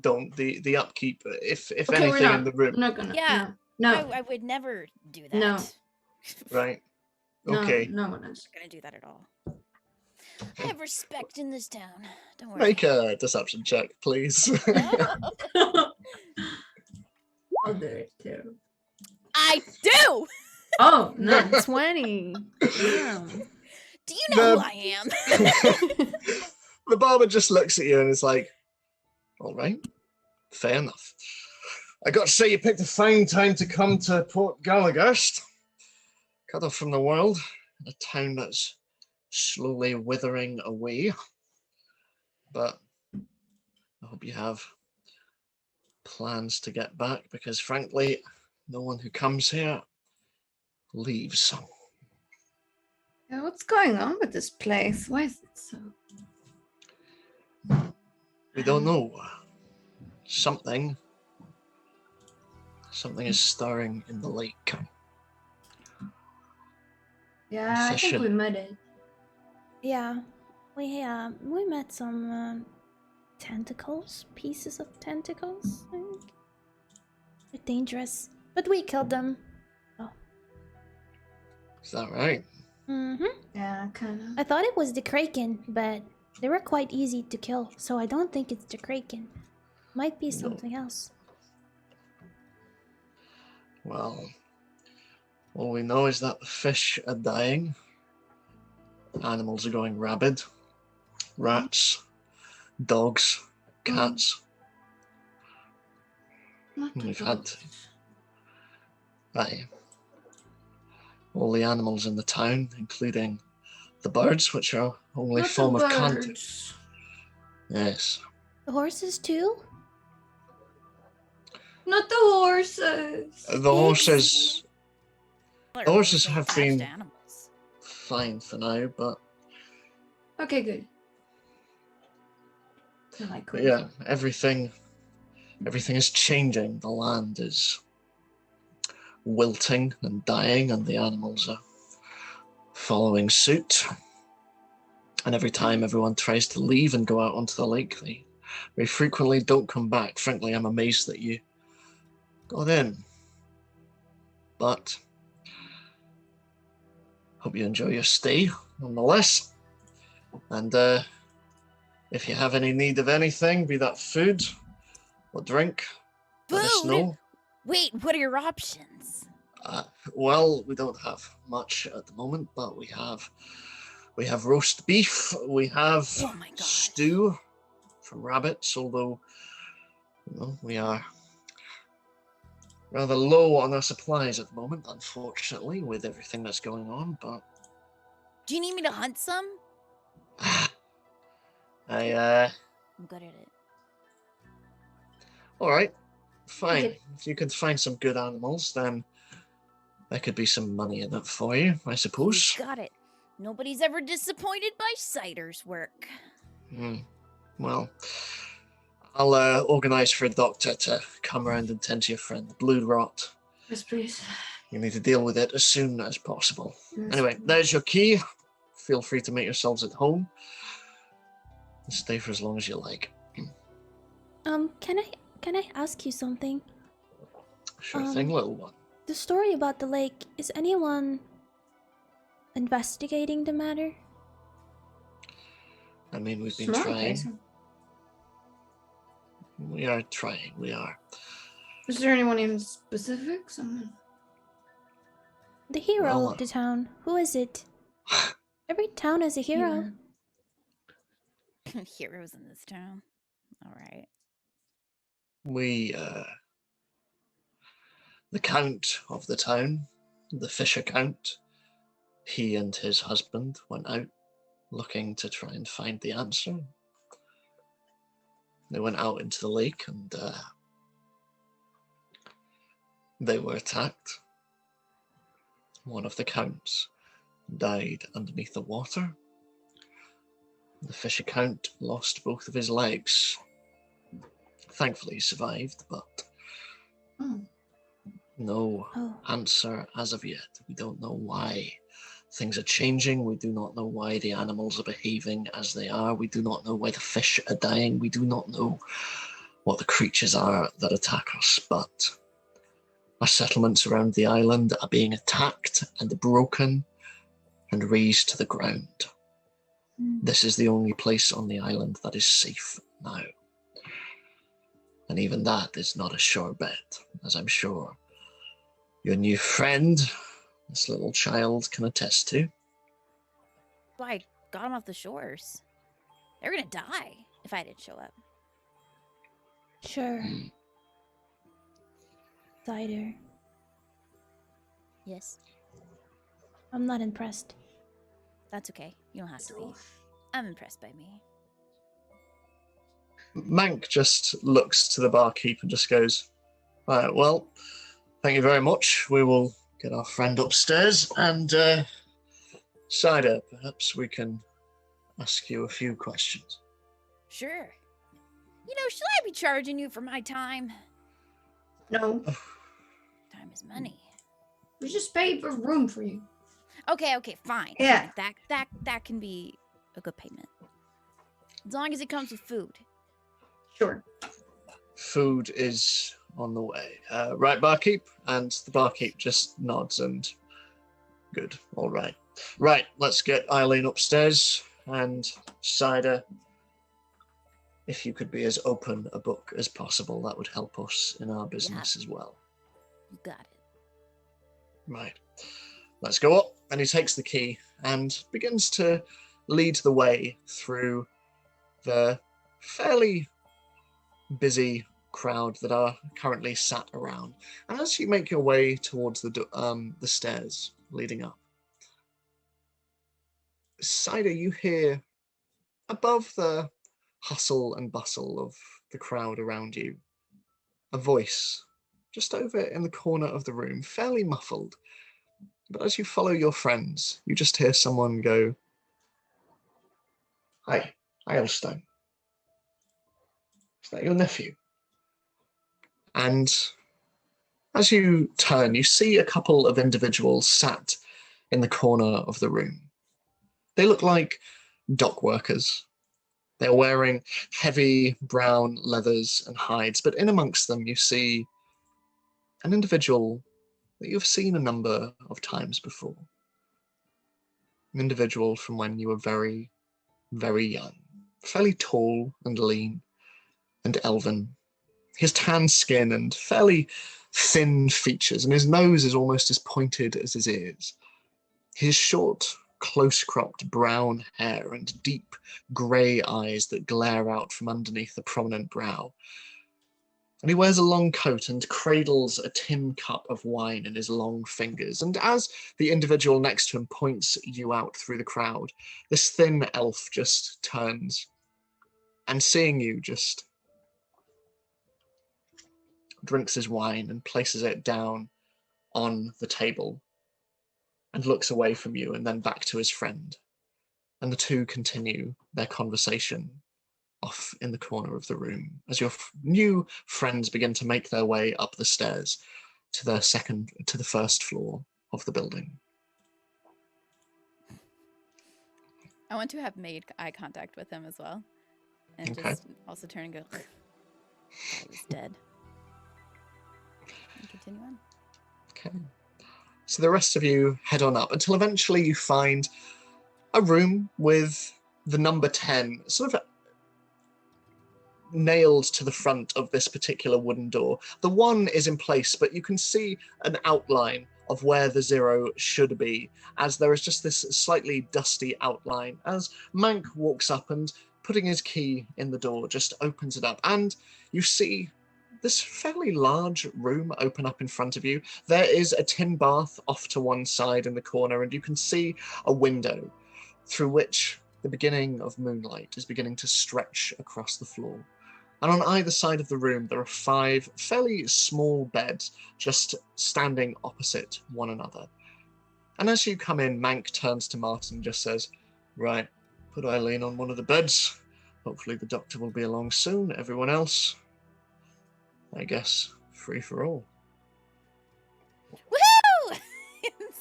don't. The upkeep. If Okay, we're anything not. in the room. We're not gonna. Yeah. No. I would never do that. No. Right. No. Okay. No one is. I'm not gonna do that at all. I have respect in this town. Don't worry. Make a deception check, please. I'll do it too. I do! Oh, Nat no. 20. Damn. Do you know who The- I am? The barber just looks at you and is like, all right, fair enough. I got to say, you picked a fine time to come to Port Galagast. Cut off from the world, a town that's slowly withering away. But I hope you have plans to get back, because frankly, no one who comes here leaves. Yeah, what's going on with this place? Why is it so? We don't know. Something is stirring in the lake. Yeah, I think we Session. met it. Yeah, we met some tentacles, pieces of tentacles. I think. They're dangerous, but we killed them. Is that right? Mm-hmm. Yeah, kind of. I thought it was the kraken, but they were quite easy to kill, so I don't think it's the kraken. Might be No. something else. Well, all we know is that the fish are dying. Animals are going rabid. Rats, dogs, cats. Not the We've had dogs. all the animals in the town, including the birds, which are our only Not the form of contact. birds. Yes. The horses too? Not the horses. The horses They're horses amazing have fast been- animals. fine for now, but Okay, good. I like But horses. yeah, everything is changing. The land is wilting and dying, and the animals are following suit. And every time everyone tries to leave and go out onto the lake, they very frequently don't come back. Frankly, I'm amazed that you got in. But hope you enjoy your stay, nonetheless. And if you have any need of anything, be that food or drink, let us Food? know. Wait, what are your options? Well, we don't have much at the moment, but we have roast beef. We have Oh my God. stew from rabbits. Although we are rather low on our supplies at the moment, unfortunately, with everything that's going on. But Do you need me to hunt some? I I'm good at it. all right, fine. Okay. If you can find some good animals, then there could be some money in it for you, I suppose. You got it. Nobody's ever disappointed by Cider's work. Well, I'll organise for a doctor to come around and tend to your friend. The blue rot. Yes, please. You need to deal with it as soon as possible. Yes, Anyway, please. there's your key. Feel free to make yourselves at home. And stay for as long as you like. Can I ask you something? Sure thing, little one. The story about the lake, is anyone investigating the matter? I mean, we've been Smart, trying. Jason. We are trying. We are. Is there anyone in specific? Someone? The hero Well, of the town. Who is it? Every town has a hero. Heroes in this town. All right. We, the count of the town, the Fisher Count, he and his husband went out looking to try and find the answer. They went out into the lake and they were attacked. One of the counts died underneath the water. The Fisher Count lost both of his legs. Thankfully, he survived, but Oh. no Oh, answer as of yet. We don't know why things are changing. We do not know why the animals are behaving as they are. We do not know why the fish are dying. We do not know what the creatures are that attack us, but our settlements around the island are being attacked and broken and razed to the ground. This is the only place on the island that is safe now. And even that is not a sure bet, as I'm sure your new friend, this little child, can attest to. Why I got them off the shores. They're gonna die if I didn't show up. sure. Cider. Yes, I'm not impressed. that's okay. You don't have to be. I'm impressed by me. Mank just looks to the barkeep and just goes, right, well, thank you very much. We will get our friend upstairs and Cider, perhaps we can ask you a few questions. Sure. Should I be charging you for my time? No, Time is money. we just paid for room for you. Okay, fine. Yeah. Fine. That can be a good payment. As long as it comes with food. Sure. Food is on the way. Right, barkeep? And the barkeep just nods and good, all right. Right, let's get Eileen upstairs and Cider. If you could be as open a book as possible, that would help us in our business as well. You got it. Right, let's go up. And he takes the key and begins to lead the way through the fairly busy crowd that are currently sat around. And as you make your way towards the stairs leading up, Cider, you hear above the hustle and bustle of the crowd around you a voice just over in the corner of the room, fairly muffled. But as you follow your friends, you just hear someone go, Hi, Elstone. Is that your nephew? And as you turn, you see a couple of individuals sat in the corner of the room. They look like dock workers. They're wearing heavy brown leathers and hides, but in amongst them you see an individual that you've seen a number of times before. An individual from when you were very, very young, fairly tall and lean and elven. His tan skin and fairly thin features, and his nose is almost as pointed as his ears. His short, close-cropped brown hair and deep grey eyes that glare out from underneath the prominent brow. And he wears a long coat and cradles a tin cup of wine in his long fingers. And as the individual next to him points you out through the crowd, this thin elf just turns and seeing you just drinks his wine and places it down on the table and looks away from you and then back to his friend. And the two continue their conversation off in the corner of the room as your new friends begin to make their way up the stairs to the first floor of the building. I want to have made eye contact with him as well. And Okay. just also turn and go, he was dead. And continue on. Okay. So the rest of you head on up until eventually you find a room with the number 10 sort of nailed to the front of this particular wooden door. The 1 is in place, but you can see an outline of where the 0 should be, as there is just this slightly dusty outline as Mank walks up and, putting his key in the door, just opens it up, and you see this fairly large room open up in front of you. There is a tin bath off to one side in the corner, and you can see a window through which the beginning of moonlight is beginning to stretch across the floor. And on either side of the room, there are 5 fairly small beds just standing opposite one another. And as you come in, Mank turns to Martin and just says, right, put Eileen on one of the beds. Hopefully the doctor will be along soon. Everyone else, I guess, free for all.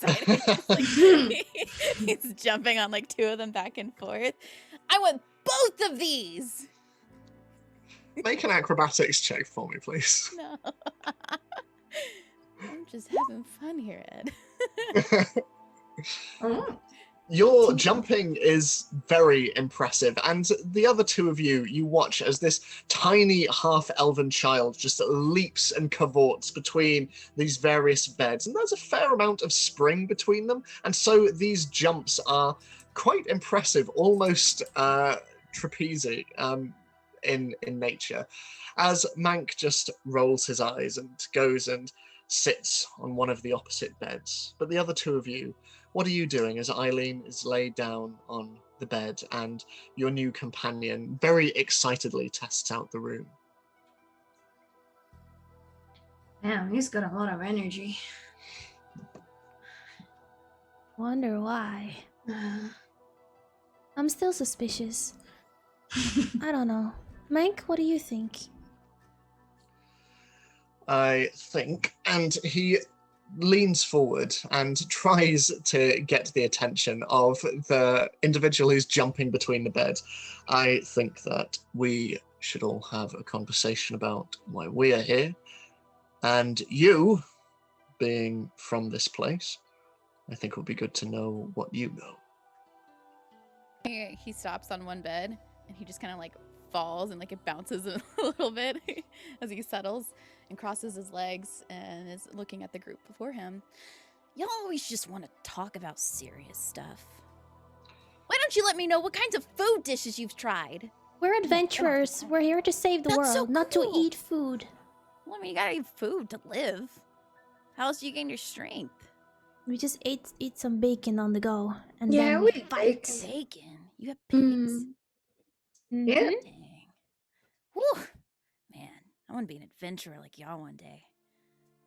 excited. He's jumping on like two of them back and forth. I want both of these. Make an acrobatics check for me, please. No. I'm just having fun here, Ed. Oh. Your jumping is very impressive, and the other two of you watch as this tiny half-elven child just leaps and cavorts between these various beds, and there's a fair amount of spring between them, and so these jumps are quite impressive, almost trapeze in nature, as Mank just rolls his eyes and goes and sits on one of the opposite beds. But the other two of you, what are you doing as Eileen is laid down on the bed and your new companion very excitedly tests out the room? Damn, he's got a lot of energy. Wonder why. I'm still suspicious. I don't know. Mike, what do you think? I think, and he leans forward and tries to get the attention of the individual who's jumping between the beds. I think that we should all have a conversation about why we are here, and you, being from this place, I think it would be good to know what you know. He stops on one bed and he just kind of like falls and like it bounces a little bit as he settles and crosses his legs and is looking at the group before him. Y'all always just want to talk about serious stuff. Why don't you let me know what kinds of food dishes you've tried? We're adventurers. We're here to save the That's world, so not to cool. eat food. Well, I mean, you gotta eat food to live. How else do you gain your strength? We just eat some bacon on the go, and Yeah, then we Fight bake. bacon. You have pigs. Yeah. Dang. Whew. Man, I want to be an adventurer like y'all one day.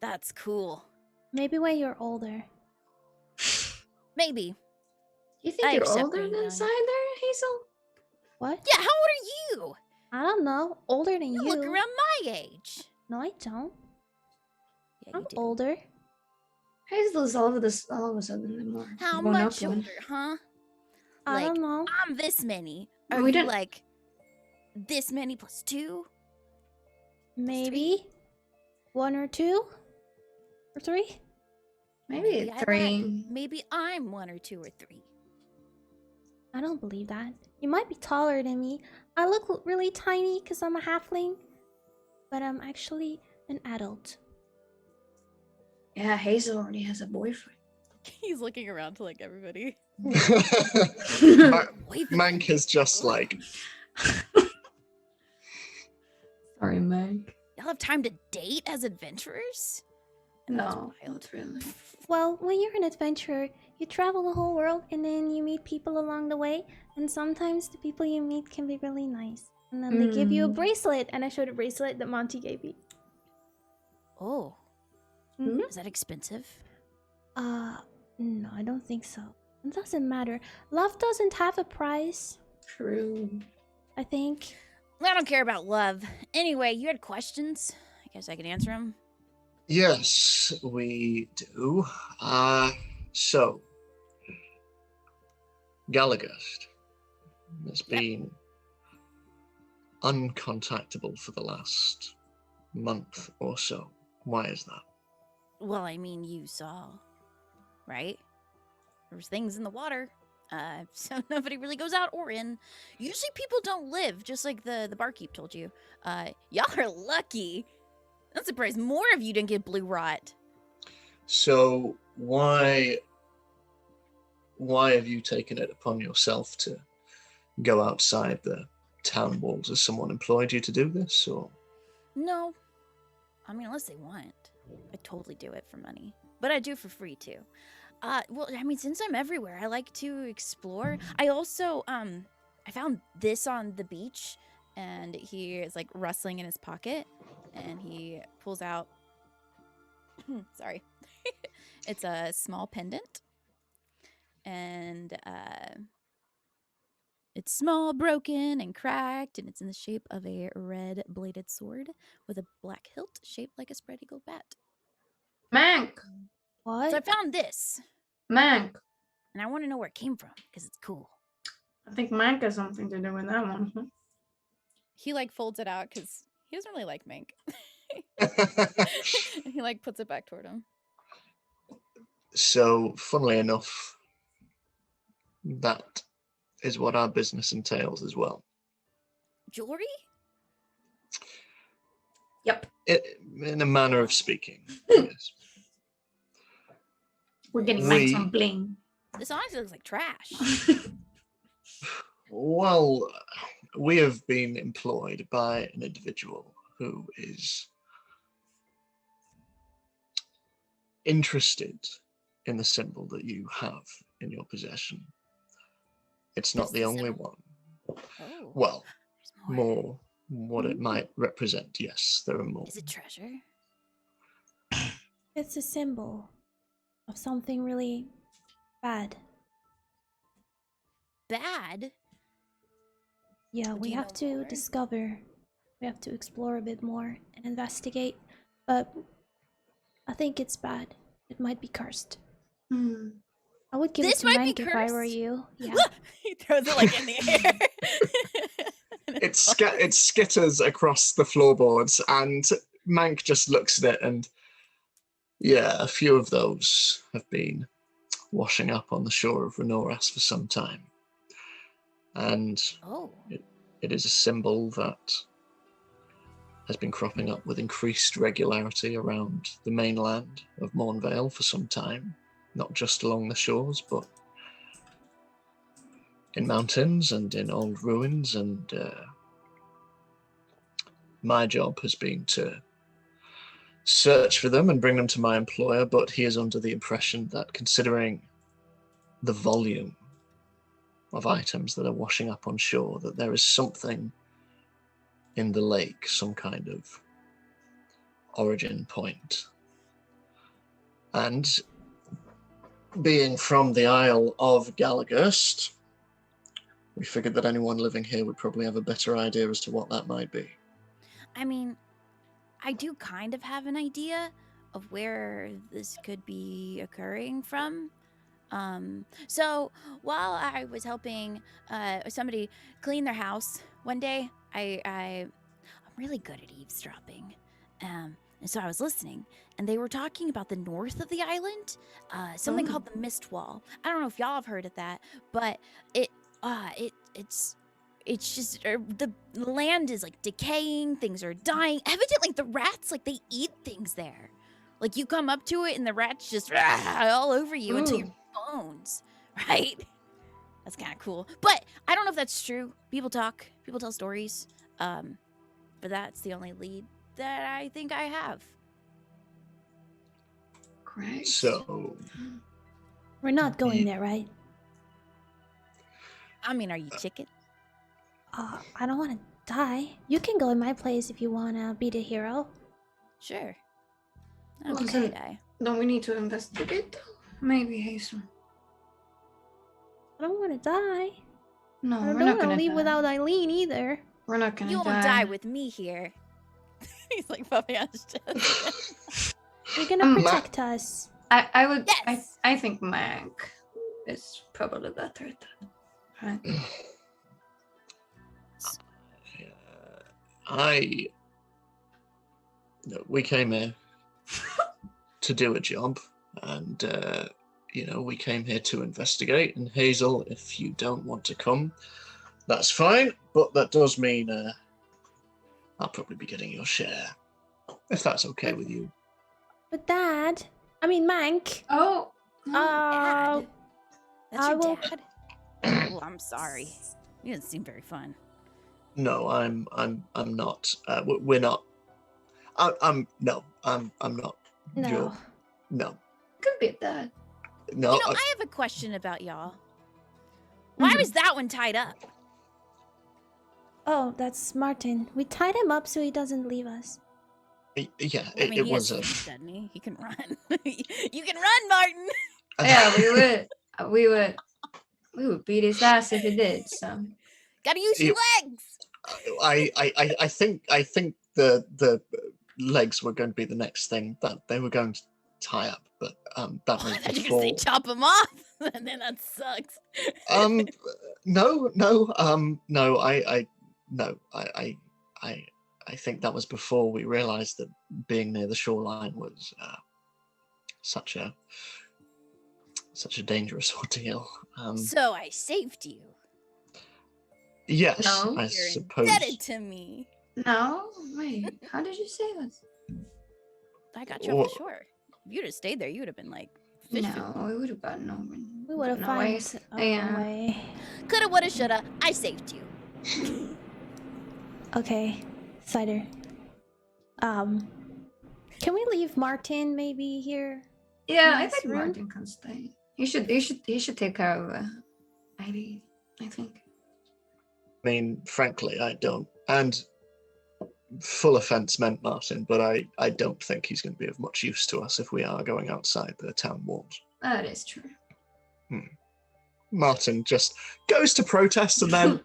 That's cool. maybe when you're older. Maybe. You think I you're accept older being than young. Cider, Hazel? What? Yeah, how old are you? I don't know. Older than You you. look around my age. No, I don't. Yeah, I'm you do. older. Hazel's all of a sudden the more How grown up much one. older, huh? I Like, don't know. I'm this many. Are We you don't- like this many plus 2? Maybe 1 or 2 or 3. Maybe I 3. lied. Maybe I'm 1 or 2 or 3. I don't believe that. You might be taller than me. I look really tiny because I'm a halfling, but I'm actually an adult. Yeah, Hazel already has a boyfriend. He's looking around to like everybody. Mank is just like, Sorry, Meg. Y'all have time to date as adventurers? No, That's wild. not really. Well, when you're an adventurer, you travel the whole world and then you meet people along the way, and sometimes the people you meet can be really nice. And then they give you a bracelet, and I showed a bracelet that Monty gave me. Oh, Mhm. is that expensive? No, I don't think so. It doesn't matter. Love doesn't have a price, True. I think. I don't care about love. Anyway, you had questions? I guess I can answer them. yes, we do. So, Galagast has been uncontactable for the last month or so. Why is that? Well, I mean, you saw, right? There was things in the water, so nobody really goes out or in. Usually people don't live, just like the barkeep told you. Y'all are lucky. I'm surprised more of you didn't get blue rot. So why have you taken it upon yourself to go outside the town walls? Has someone employed you to do this, or? No. I mean, unless they want. I totally do it for money. But I do it for free, too. Well, I mean, since I'm everywhere, I like to explore. I also, I found this on the beach, and he is, like, rustling in his pocket, and he pulls out, sorry, it's a small pendant, and, it's small, broken, and cracked, and it's in the shape of a red bladed sword with a black hilt shaped like a spread eagle bat. Mank! What? So I found this. Mank. And I want to know where it came from because it's cool. I think Mank has something to do with that one. He like folds it out because he doesn't really like mink. He like puts it back toward him. So, funnily enough, that is what our business entails as well. Jewelry? Yep. In a manner of speaking. Yes. We're getting We- some bling. This honestly looks like trash. Well, we have been employed by an individual who is interested in the symbol that you have in your possession. It's not What's the the only symbol? one. Oh. Well, There's more. more what it might represent. Yes, there are more. Is it treasure? It's a symbol of something really bad. Bad? Yeah, Do we you have know to more? discover. We have to explore a bit more and investigate. But I think it's bad. It might be cursed. Hmm. I would give This it to might be Mank if I were cursed? you. Yeah. He throws it like in the air. And It skitters across the floorboards, and Mank just looks at it, and yeah, a few of those have been washing up on the shore of Renoras for some time. And Oh. it is a symbol that has been cropping up with increased regularity around the mainland of Mournveil for some time, not just along the shores, but in mountains and in old ruins. And my job has been to search for them and bring them to my employer, but he is under the impression that, considering the volume of items that are washing up on shore, that there is something in the lake, some kind of origin point. And being from the Isle of Galagust, we figured that anyone living here would probably have a better idea as to what that might be. I mean, I do kind of have an idea of where this could be occurring from. So while I was helping somebody clean their house one day, I'm really good at eavesdropping. And so I was listening, and they were talking about the north of the island, something called the Mist Wall. I don't know if y'all have heard of that, but it's just the land is like decaying, things are dying. Evidently, the rats they eat things there. Like, you come up to it, and the rats just all over you until your bones, right? That's kind of cool. But I don't know if that's true. People talk, people tell stories. But that's the only lead that I think I have. Great. So, We're not going there, right? I mean, are you chicken? I don't want to die. You can go in my place if you want to be the hero. Sure. I don't Okay. think I'll die. Don't we need to investigate though? Maybe Hazel. I don't want to die. No, I we're don't not want to gonna leave die. without Eileen either. We're not gonna You die. won't die with me here. He's like puffing on his chest. You're gonna Ma- protect us. I would. Yes! I think Mank is probably better at that. Right? We came here to do a job, and we came here to investigate. And Hazel, if you don't want to come, that's fine, but that does mean I'll probably be getting your share, if that's okay with you. But Dad, I mean Mank. Oh. Dad? That's I your will- dad? Oh, I'm sorry. You didn't seem very fun. No, I'm not. We're not. I'm not. No. No. Could be that. No. You know, I have a question about y'all. Why was that one tied up? Oh, that's Martin. We tied him up so he doesn't leave us. Yeah, I mean, it he was has a. feet, doesn't he? He can run. You can run, Martin. Yeah, we would beat his ass if he did. So. Gotta use your legs. I think the legs were going to be the next thing that they were going tie up, but that I was thought you were gonna say before. chop him off. And then that sucks. No, I think that was before we realized that being near the shoreline was such a dangerous ordeal. So I saved you. Yes, No. I You're suppose. indebted to me. No, wait. How did you say this? I got you off the shore. If you'd have stayed there, you would have been like fish food. No, we would have gotten over. We would have no found ways. a Yeah. way. Coulda, woulda, shoulda. I saved you. Okay, Cider. Can we leave Martin maybe here? Yeah, I Nice think room. Martin can stay. He should take care of Ivy, I think. I mean, frankly, I don't. And full offense meant, Martin, but I don't think he's going to be of much use to us if we are going outside the town walls. That is true. Martin just goes to protest and then,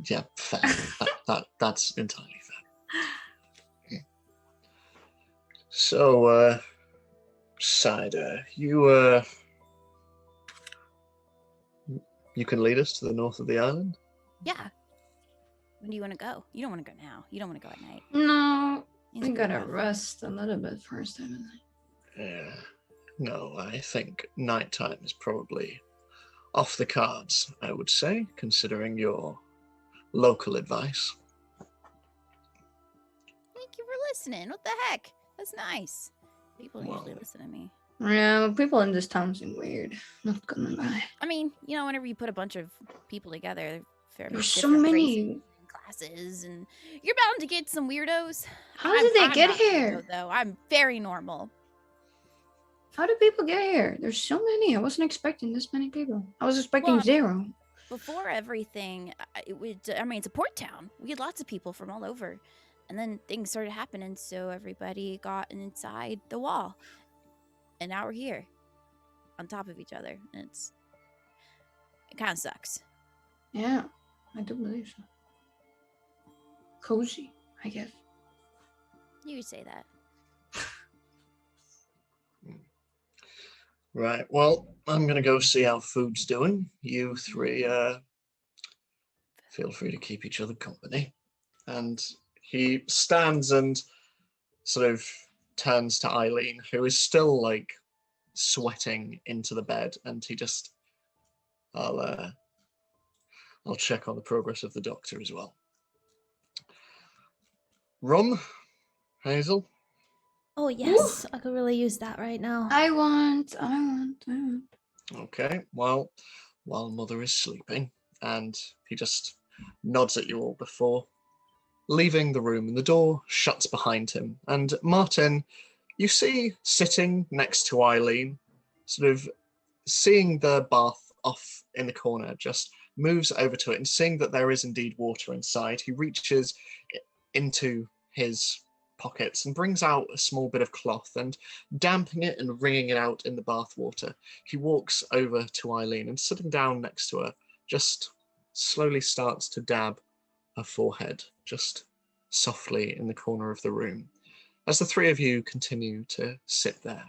yeah, fair. That's entirely fair. So, Cider, you can lead us to the north of the island? Yeah. When do you want to go? You don't want to go now. You don't want to go at night. No, It's we pretty gotta rough. rest a little bit first, haven't we? Yeah. No, I think nighttime is probably off the cards, I would say, considering your local advice. Thank you for listening. What the heck? That's nice. People usually Well- listen to me. Yeah, people in this town seem weird. Not gonna lie. I mean, you know, whenever you put a bunch of people together, There's so many. classes, and you're bound to get some weirdos. How did they get not a weirdo, here? though I'm very normal. How do people get here? There's so many. I wasn't expecting this many people. I was expecting Well, 0. Before everything, it's a port town. We had lots of people from all over, and then things started happening, so everybody got inside the wall, and now we're here, on top of each other, and it kind of sucks. Yeah, I do believe so. Cozy, I guess. You could say that. Right, well, I'm going to go see how food's doing. You three, feel free to keep each other company. And he stands and sort of turns to Eileen, who is still, like, sweating into the bed, and he just, I'll check on the progress of the doctor as well. Rum, Hazel? Oh yes, I could really use that right now. I want. Okay, well, while Mother is sleeping, and he just nods at you all before leaving the room, and the door shuts behind him. And Martin, you see sitting next to Eileen, sort of seeing the bath off in the corner, just moves over to it, and seeing that there is indeed water inside, he reaches into his pockets and brings out a small bit of cloth, and damping it and wringing it out in the bath water, he walks over to Eileen and, sitting down next to her, just slowly starts to dab her forehead, just softly in the corner of the room, as the three of you continue to sit there.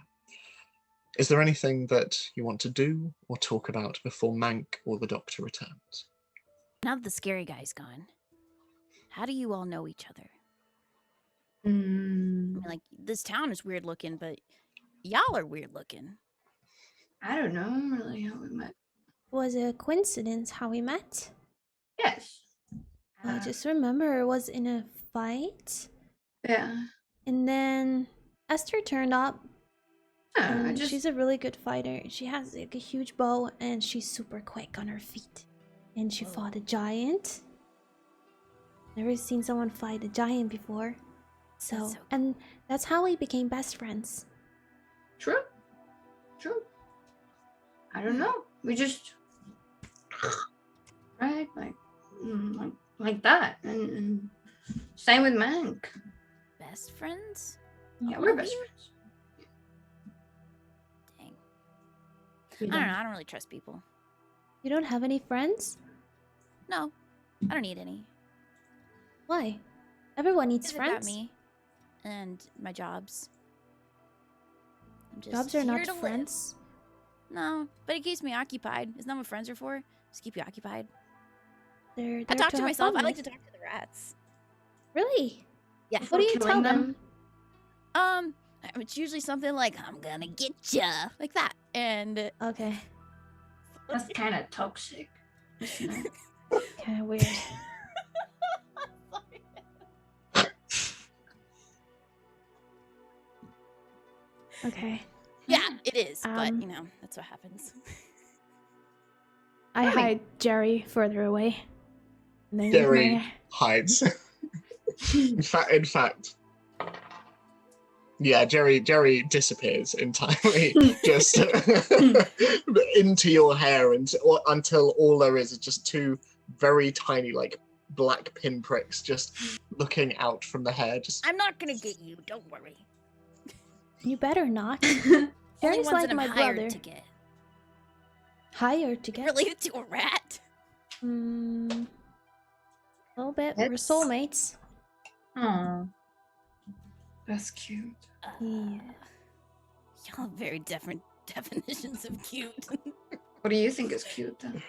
Is there anything that you want to do or talk about before Mank or the doctor returns? Now that the scary guy's gone, how do you all know each other? I Mm, mean, like, this town is weird looking, but y'all are weird looking. I don't know really how we met. Was it a coincidence how we met? Yes. I just remember it was in a fight, Yeah. and then Esther turned up. Yeah, I And just. she's a really good fighter. She has like a huge bow, and she's super quick on her feet. And she fought a giant. Never seen someone fight a giant before. So, That's so cool. and that's how we became best friends. True. True. I don't know. We just. Right? Like that. And same with Mank. Best friends? Yeah, All we're of best you? friends. Dang. We I don't know. I don't really trust people. You don't have any friends? No, I don't need any. Why? Everyone needs Because I've got friends. me and my jobs. I'm just Jobs are here not to live. friends. No, but it keeps me occupied. Isn't that what friends are for? Just keep you occupied. They're I there talk to to have myself. fun I like to with. talk to the rats. Really? Yeah. What do you Killing tell them? them? It's usually something like "I'm gonna get ya," like that, and Okay. That's kind of toxic. Kind of weird. Okay. yeah, it is. But Um, you know, that's what happens. I hide Jerry further away. And then Jerry my- hides. in fact, yeah, Jerry disappears entirely, just into your hair, until all there is just two very tiny, like black pinpricks, just looking out from the hair. Just I'm not gonna get you. Don't worry. You better not. Only Jerry's ones like that I'm my hired brother. to get. Hired to get. Related to a rat. A little bit. We're That's- soulmates. Aw. That's cute. Yeah. Y'all have very different definitions of cute. What do you think is cute then?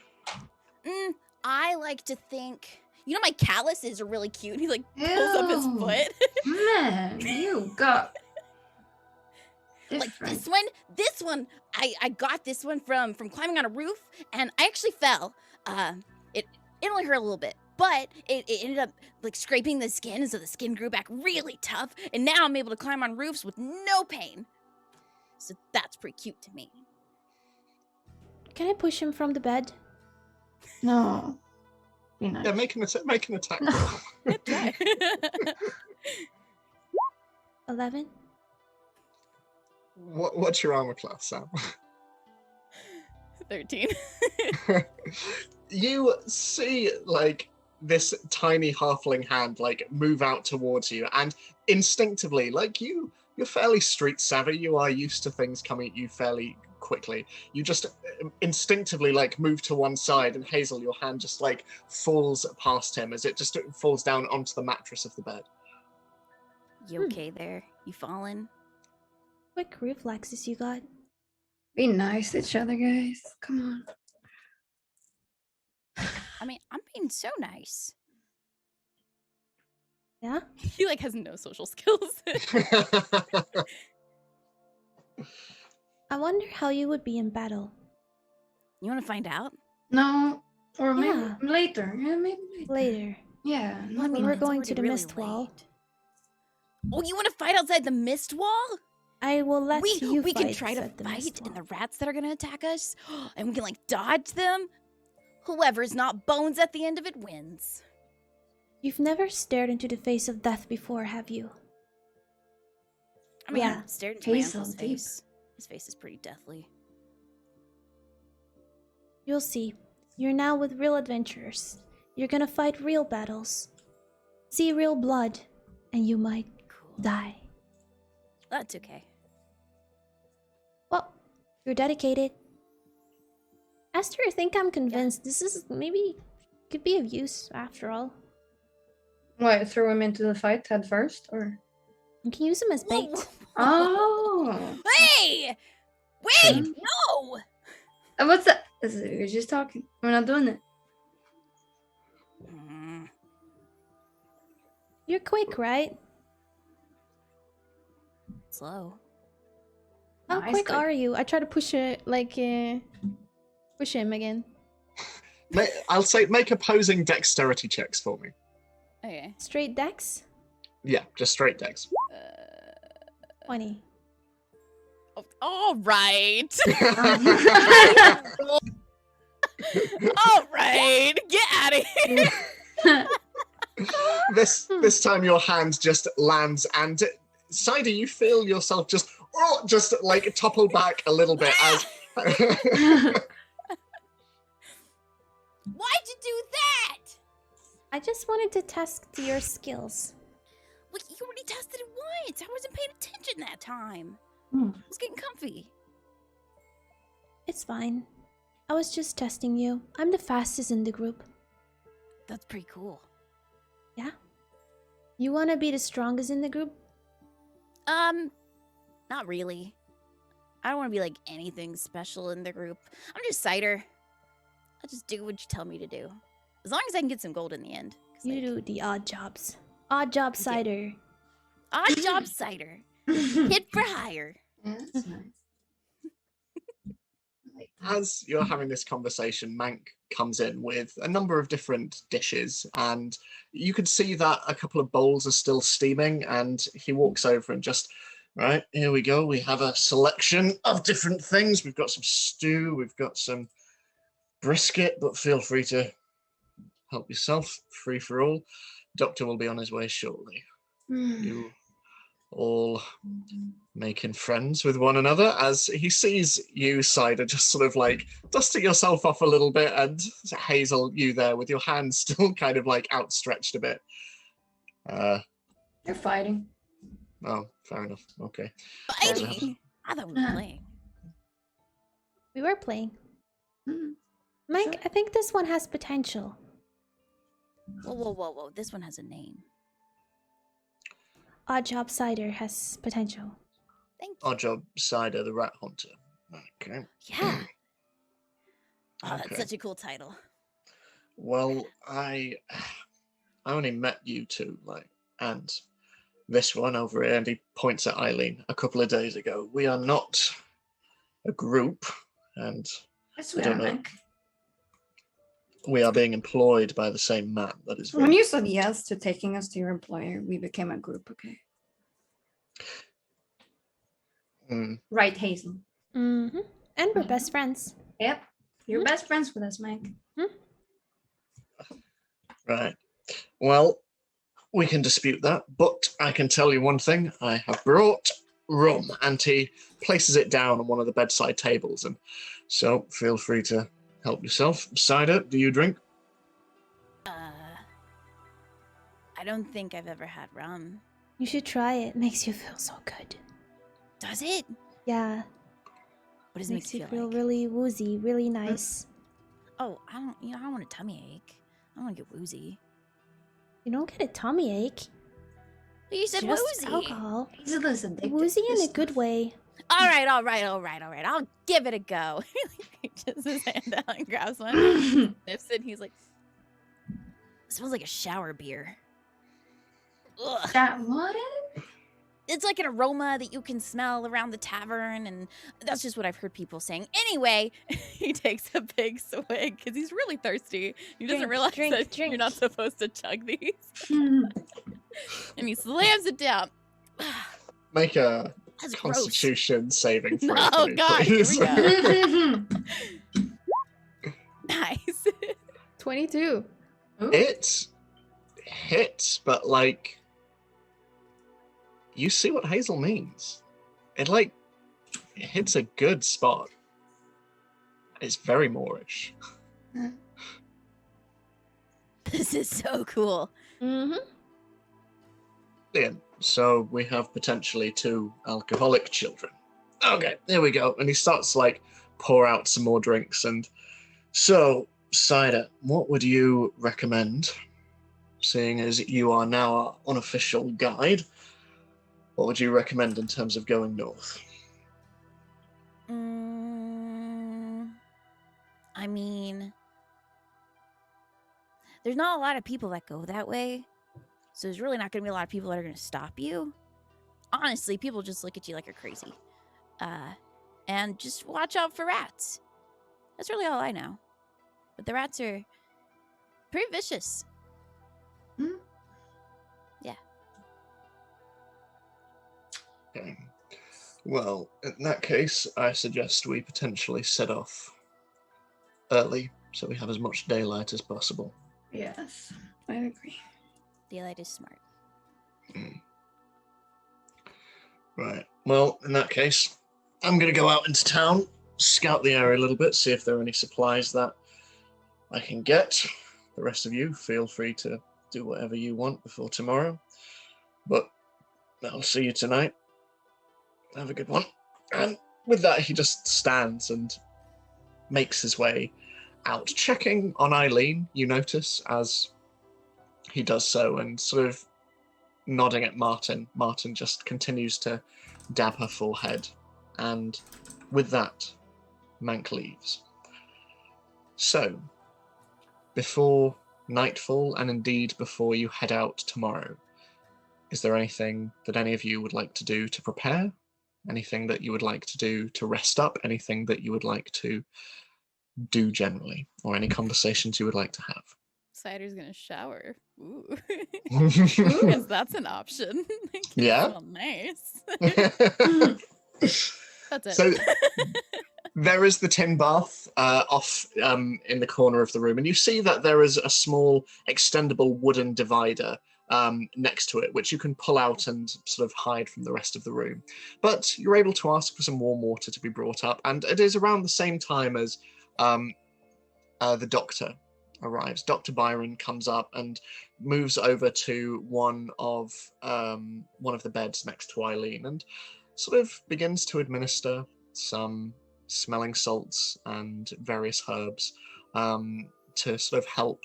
I like to think. You know, my calluses are really cute. He like pulls up his Ew. foot. Man, you got Like different. this one, I got this one from climbing on a roof, and I actually fell. It only hurt a little bit, but it ended up like scraping the skin, so the skin grew back really tough, and now I'm able to climb on roofs with no pain. So that's pretty cute to me. Can I push him from the bed? No. Be nice. yeah, make an attack. Try. 11. What's your armor class, Sam? 13. You see, like, this tiny halfling hand, like, move out towards you, and instinctively, like, you're fairly street savvy. You are used to things coming at you fairly quickly. You just instinctively, like, move to one side, and Hazel, your hand just, like, falls past him as it just falls down onto the mattress of the bed. You okay there? You falling? Quick reflexes you got. Be nice to each other, guys. Come on. I mean, I'm being so nice. Yeah? He like has no social skills. I wonder how you would be in battle. You want to find out? No, or maybe Yeah. later. Yeah, maybe later. Later. Yeah. Well, I no, When mean, we're it's going to already the really mist wall. late. Oh, you want to fight outside the mist wall? I will let you we can fight try to at the fight mist and wall. the rats that are gonna attack us, and we can like dodge them. Whoever's not bones at the end of it wins. You've never stared into the face of death before, have you? I mean, Yeah. I stared into my Hazel uncle's deep. face. His face is pretty deathly. You'll see. You're now with real adventurers. You're gonna fight real battles. See real blood. And you might Cool. die. That's okay. Well, you're dedicated. Esther, I think I'm convinced this is maybe could be of use after all. What, throw him into the fight head first, or? You can use him as bait. Oh. Hey! Wait! Hmm? No! What's that? We're just talking. We're not doing it. Mm, You're quick, right? slow. How Nice, quick quick. are you? I try to push it, push him again. I'll say make opposing dexterity checks for me. Okay. Straight dex? Yeah, just straight dex. 20. All right. All right. Get out of here. This time your hand just lands, and Cider, you feel yourself just like topple back a little bit as Why'd you do that? I just wanted to test your skills. Well, you already tested it once. I wasn't paying attention that time. Hmm. I was getting comfy. It's fine. I was just testing you. I'm the fastest in the group. That's pretty cool. Yeah? You wanna be the strongest in the group? Not really. I don't want to be like anything special in the group. I'm just Cider. I'll just do what you tell me to do. As long as I can get some gold in the end. 'Cause, You like, do the odd jobs. Odd job cider. odd job Cider. Hit for hire. Yeah, that's nice. As you're having this conversation, Mank comes in with a number of different dishes, and you can see that a couple of bowls are still steaming, and he walks over and just, right, here we go. We have a selection of different things. We've got some stew, we've got some brisket, but feel free to help yourself, free for all. Doctor will be on his way shortly. You all making friends with one another as he sees you, Cider, just sort of like dusting yourself off a little bit, and Hazel, you there with your hands still kind of like outstretched a bit. They're fighting. Oh, fair enough. Okay. Fighting? I thought we were playing. We were playing. Mhm. Mike, Sure. I think this one has potential. Whoa, whoa, whoa, whoa. This one has a name. Odd job cider has potential. Thank you. Our job, Cider, the Rat Hunter. Okay. Yeah. Oh, that's Okay. such a cool title. Well, I only met you two, like, and this one over here, and he points at Eileen a couple of days ago. We are not a group, and That's I what don't I know. meant. We are being employed by the same man. That is very When you said yes to taking us to your employer, we became a group, okay? Mm, Right, Hazel? Mm-hmm. And we're best friends. Yep. You're best friends with us, Mike. right. Well, we can dispute that, but I can tell you one thing. I have brought rum, and he places it down on one of the bedside tables, and so feel free to help yourself. Cider, do you drink? I don't think I've ever had rum. You should try it. Makes you feel so good. Does it? Yeah. What does it Makes make you you feel like? really woozy, really nice. Oh, I don't want a tummy ache. I don't want to get woozy. You don't get a tummy ache. But you said Just woozy. alcohol. Hazel is addicted. Woozy to in this a good stuff. way. All right. I'll give it a go. He puts his hand out and grabs one, sniffs it, and he's like, it smells like a shower beer. Ugh. That what? It's like an aroma that you can smell around the tavern, and that's just what I've heard people saying. Anyway, he takes a big swig because he's really thirsty. He doesn't Drink, realize drink, that you're not drink. supposed to chug these. And he slams it down. Make a That's gross. Constitution saving throw. Oh, for me, God, here please. we go. Nice. 22. It hits, but like, you see what Hazel means. It like hits a good spot. It's very Moorish. This is so cool. Mm-hmm. Brilliant. So we have potentially 2 alcoholic children. Okay, there we go. And he starts to like pour out some more drinks. And so, Cider, what would you recommend? Seeing as you are now our unofficial guide, what would you recommend in terms of going north? I mean, there's not a lot of people that go that way. So there's really not going to be a lot of people that are going to stop you. Honestly, people just look at you like you're crazy. And just watch out for rats. That's really all I know. But the rats are pretty vicious. Yeah. Okay. Well, in that case, I suggest we potentially set off early so we have as much daylight as possible. Yes, I agree. Daylight is smart. Right. Well, in that case, I'm going to go out into town, scout the area a little bit, see if there are any supplies that I can get. The rest of you, feel free to do whatever you want before tomorrow. But I'll see you tonight. Have a good one. And with that, he just stands and makes his way out, checking on Eileen, you notice, as he does so, and sort of nodding at Martin. Martin just continues to dab her forehead And with that, Mank leaves. So, before nightfall, and indeed before you head out tomorrow, is there anything that any of you would like to do to prepare? Anything that you would like to do to rest up? Anything that you would like to do generally? Or any conversations you would like to have? Cider's gonna shower. Ooh. Yeah? Because that's an option. Yeah? Nice. That's it. So there is the tin bath off in the corner of the room, and you see that there is a small extendable wooden divider next to it, which you can pull out and sort of hide from the rest of the room. But you're able to ask for some warm water to be brought up, and it is around the same time as the doctor arrives. Dr. Byron comes up and moves over to one of the beds next to Eileen and sort of begins to administer some smelling salts and various herbs to sort of help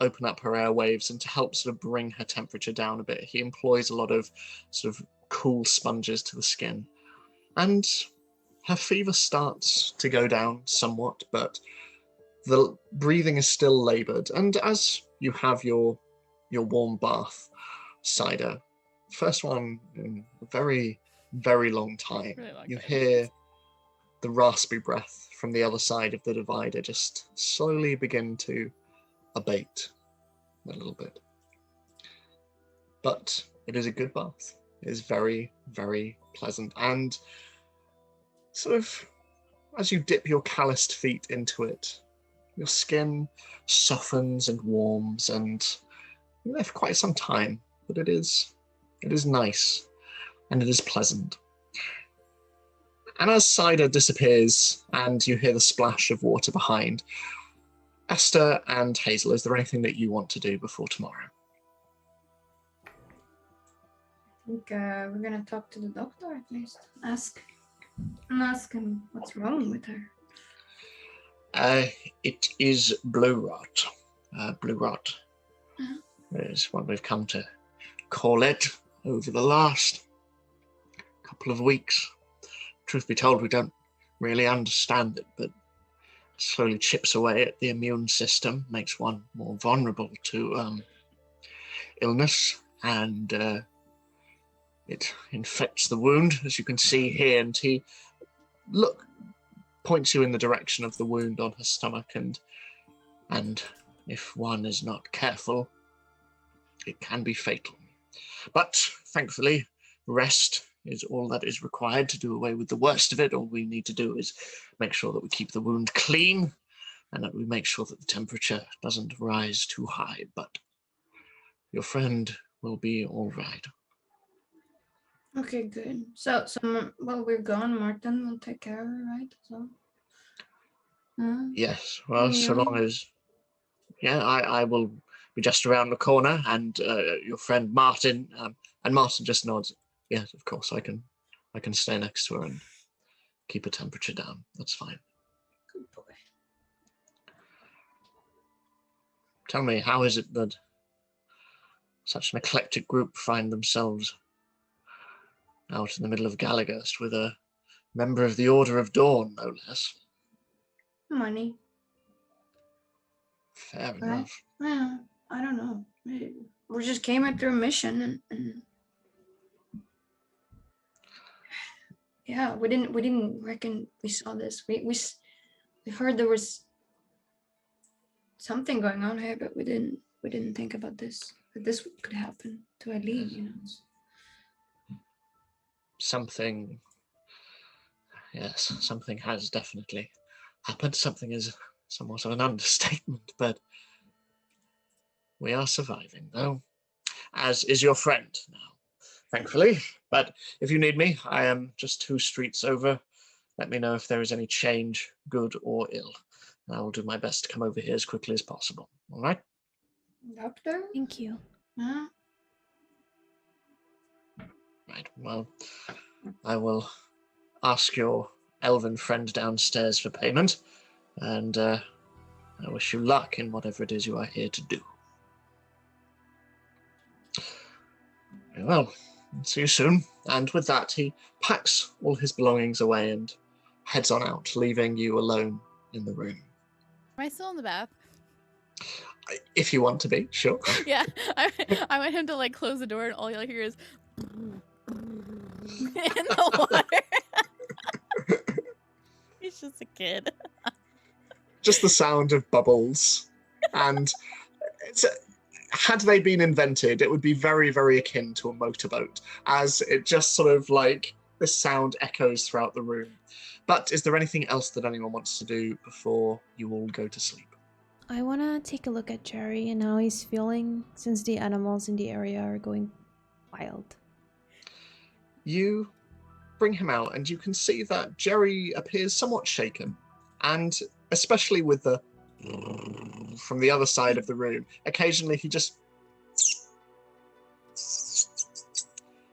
open up her airwaves and to help sort of bring her temperature down a bit. He employs a lot of sort of cool sponges to the skin, and her fever starts to go down somewhat, but the breathing is still laboured. And as you have your warm bath, Cider, first one in a very, very long time, you hear the raspy breath from the other side of the divider just slowly begin to abate a little bit. But it is a good bath. It is very, very pleasant. And sort of as you dip your calloused feet into it, your skin softens and warms, and you're there for quite some time. But it is nice, and it is pleasant. And as Cider disappears and you hear the splash of water behind, Ester and Hazel, is there anything that you want to do before tomorrow? I think we're gonna talk to the doctor at least. Ask him what's wrong with her. It is blue rot. Blue rot is what we've come to call it over the last couple of weeks. Truth be told, we don't really understand it, but it slowly chips away at the immune system, makes one more vulnerable to illness, and it infects the wound, as you can see here. And he points you in the direction of the wound on her stomach, and if one is not careful, it can be fatal. But thankfully, rest is all that is required to do away with the worst of it. All we need to do is make sure that we keep the wound clean and that we make sure that the temperature doesn't rise too high. But your friend will be all right. Okay, good. So while we're gone, Martin will take care of her, right? So. Yes. Well, so long as I will be just around the corner, and your friend Martin, and Martin just nods. Yes, of course, I can stay next to her and keep her temperature down. That's fine. Good boy. Tell me, how is it that such an eclectic group find themselves out in the middle of Galagast with a member of the Order of Dawn, no less? Money. Fair enough. Well, I don't know. We just came after a mission, and yeah, we didn't reckon we saw this. We heard there was something going on here, but we didn't think about this. That this could happen to Eileen, you know. Something has definitely happened. Something is somewhat of an understatement, but we are surviving, though, as is your friend now, thankfully. But if you need me, I am just 2 streets over. Let me know if there is any change, good or ill, and I will do my best to come over here as quickly as possible. All right? Doctor? Thank you. Huh? Right, well, I will ask your elven friend downstairs for payment, and I wish you luck in whatever it is you are here to do. Very well. See you soon. And with that, he packs all his belongings away and heads on out, leaving you alone in the room. Am I still in the bath? If you want to be, sure. Yeah. I want him to like close the door and all you'll hear is in the water. He's just a kid. Just the sound of bubbles. And had they been invented, it would be very, very akin to a motorboat, as it just sort of like the sound echoes throughout the room. But is there anything else that anyone wants to do before you all go to sleep? I want to take a look at Jerry and how he's feeling since the animals in the area are going wild. You bring him out and you can see that Jerry appears somewhat shaken, and especially with the from the other side of the room, occasionally he just...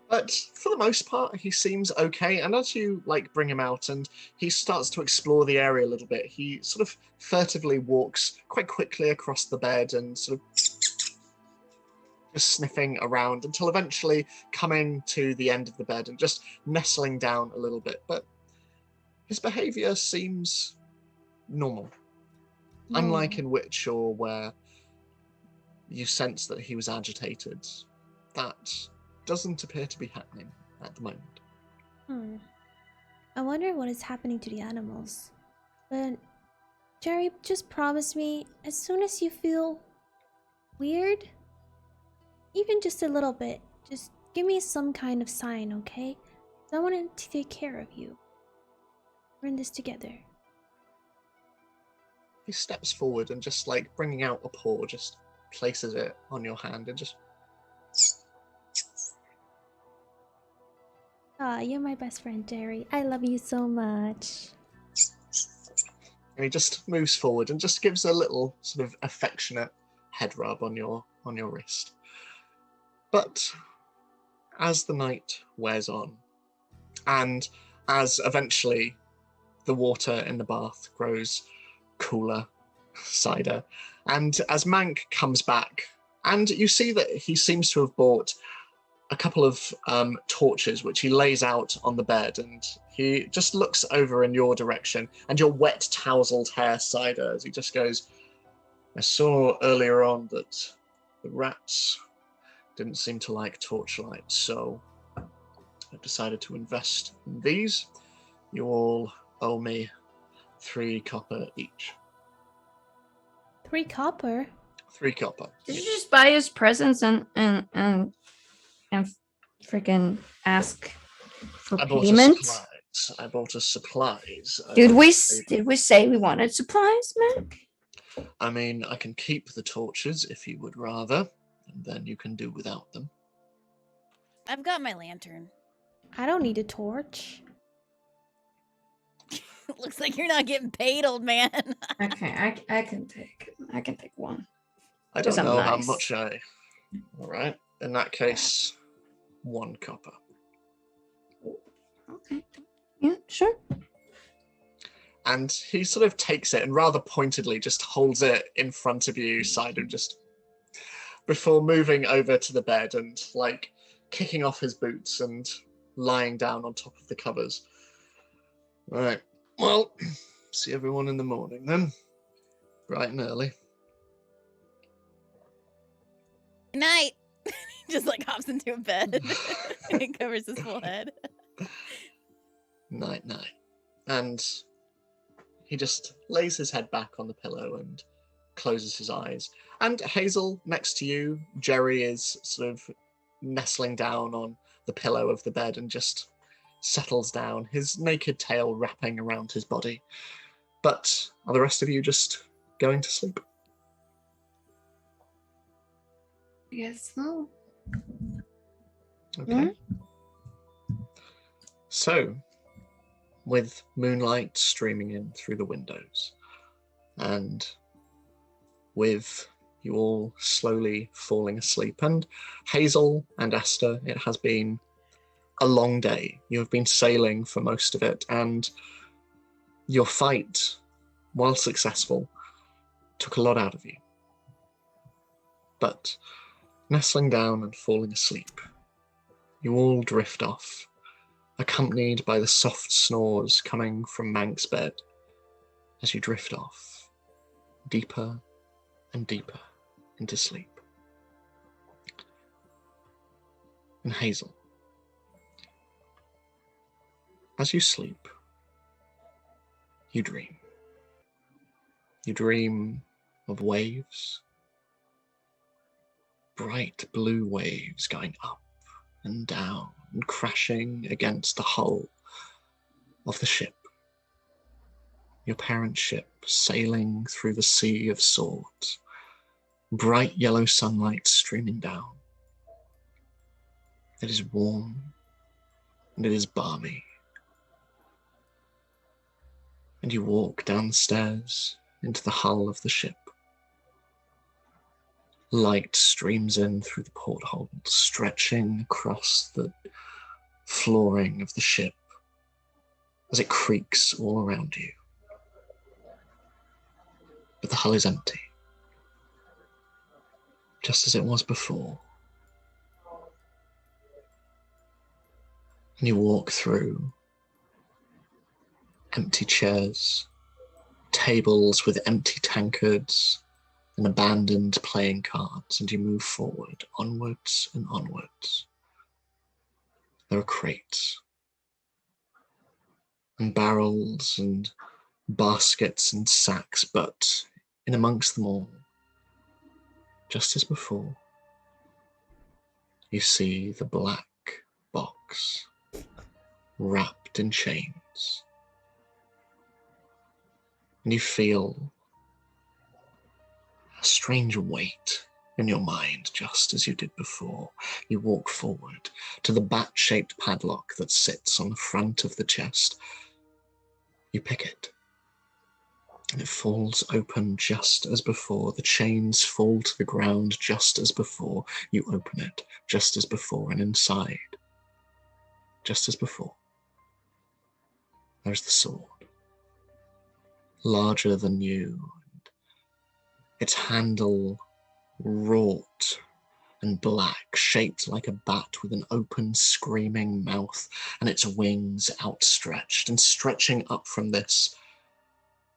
But for the most part, he seems okay. And as you bring him out and he starts to explore the area a little bit, he sort of furtively walks quite quickly across the bed and sort of just sniffing around until eventually coming to the end of the bed and just nestling down a little bit. But his behavior seems normal. Unlike in Witcher, where you sense that he was agitated, that doesn't appear to be happening at the moment. I wonder what is happening to the animals. But Jerry, just promise me, as soon as you feel weird, even just a little bit, just give me some kind of sign, okay? I want to take care of you. We're in this together. He steps forward and just bringing out a paw, just places it on your hand and just... You're my best friend, Jerry. I love you so much. And he just moves forward and just gives a little sort of affectionate head rub on your wrist. But as the night wears on, and as eventually the water in the bath grows cooler, Cider, and as Mank comes back, and you see that he seems to have bought a couple of torches, which he lays out on the bed, and he just looks over in your direction, and your wet, tousled hair, Cider, as he just goes, I saw earlier on that the rats didn't seem to like torchlight, so I decided to invest in these. You all owe me 3 copper each. 3 copper? 3 copper. Did you just buy us presents and freaking ask for payment? I bought us supplies. Did we say we wanted supplies, man? I mean, I can keep the torches if you would rather, and then you can do without them. I've got my lantern. I don't need a torch. Looks like you're not getting paid, old man. Okay, I can take one. I don't I'm know how nice. much I... All right. In that case, 1 copper. Okay. Yeah, sure. And he sort of takes it and rather pointedly just holds it in front of you, Cider, just before moving over to the bed and kicking off his boots and lying down on top of the covers. All right. Well, see everyone in the morning then. Bright and early. Good night. Just hops into a bed and covers his full head. Night. And he just lays his head back on the pillow and closes his eyes. And Hazel, next to you, Jerry is sort of nestling down on the pillow of the bed and just settles down, his naked tail wrapping around his body. But are the rest of you just going to sleep? Yes, so. Okay. So, with moonlight streaming in through the windows, and with you all slowly falling asleep, and Hazel and Ester, it has been a long day. You have been sailing for most of it, and your fight, while successful, took a lot out of you. But nestling down and falling asleep, You all drift off, accompanied by the soft snores coming from Mank's bed as you drift off, deeper and deeper into sleep. And Hazel, as you sleep, you dream. You dream of waves, bright blue waves going up and down and crashing against the hull of the ship. Your parents' ship sailing through the sea of swords, bright yellow sunlight streaming down. It is warm and it is balmy. And you walk downstairs into the hull of the ship. Light streams in through the porthole, stretching across the flooring of the ship as it creaks all around you. But the hull is empty, just as it was before. And you walk through empty chairs, tables with empty tankards, and abandoned playing cards, and you move forward, onwards and onwards. There are crates, and barrels, and baskets, and sacks, but in amongst them all, just as before, you see the black box, wrapped in chains. And you feel a strange weight in your mind, just as you did before. You walk forward to the bat-shaped padlock that sits on the front of the chest. You pick it, and it falls open just as before. The chains fall to the ground just as before. You open it just as before, and inside, just as before, there's the sword, larger than you, its handle wrought and black, shaped like a bat with an open, screaming mouth, and its wings outstretched, and stretching up from this,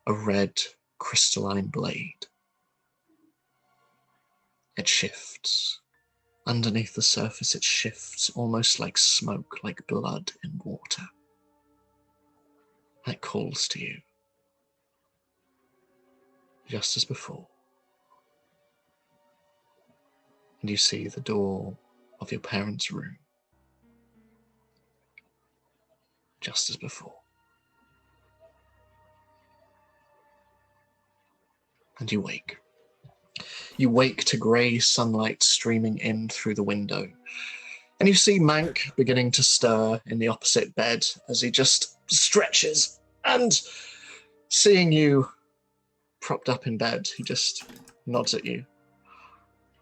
a red crystalline blade. It shifts. Underneath the surface, it shifts almost like smoke, like blood in water. It calls to you, just as before. And you see the door of your parents' room, just as before. And you wake. You wake to grey sunlight streaming in through the window. And you see Mank beginning to stir in the opposite bed as he just stretches, and seeing you propped up in bed, he just nods at you.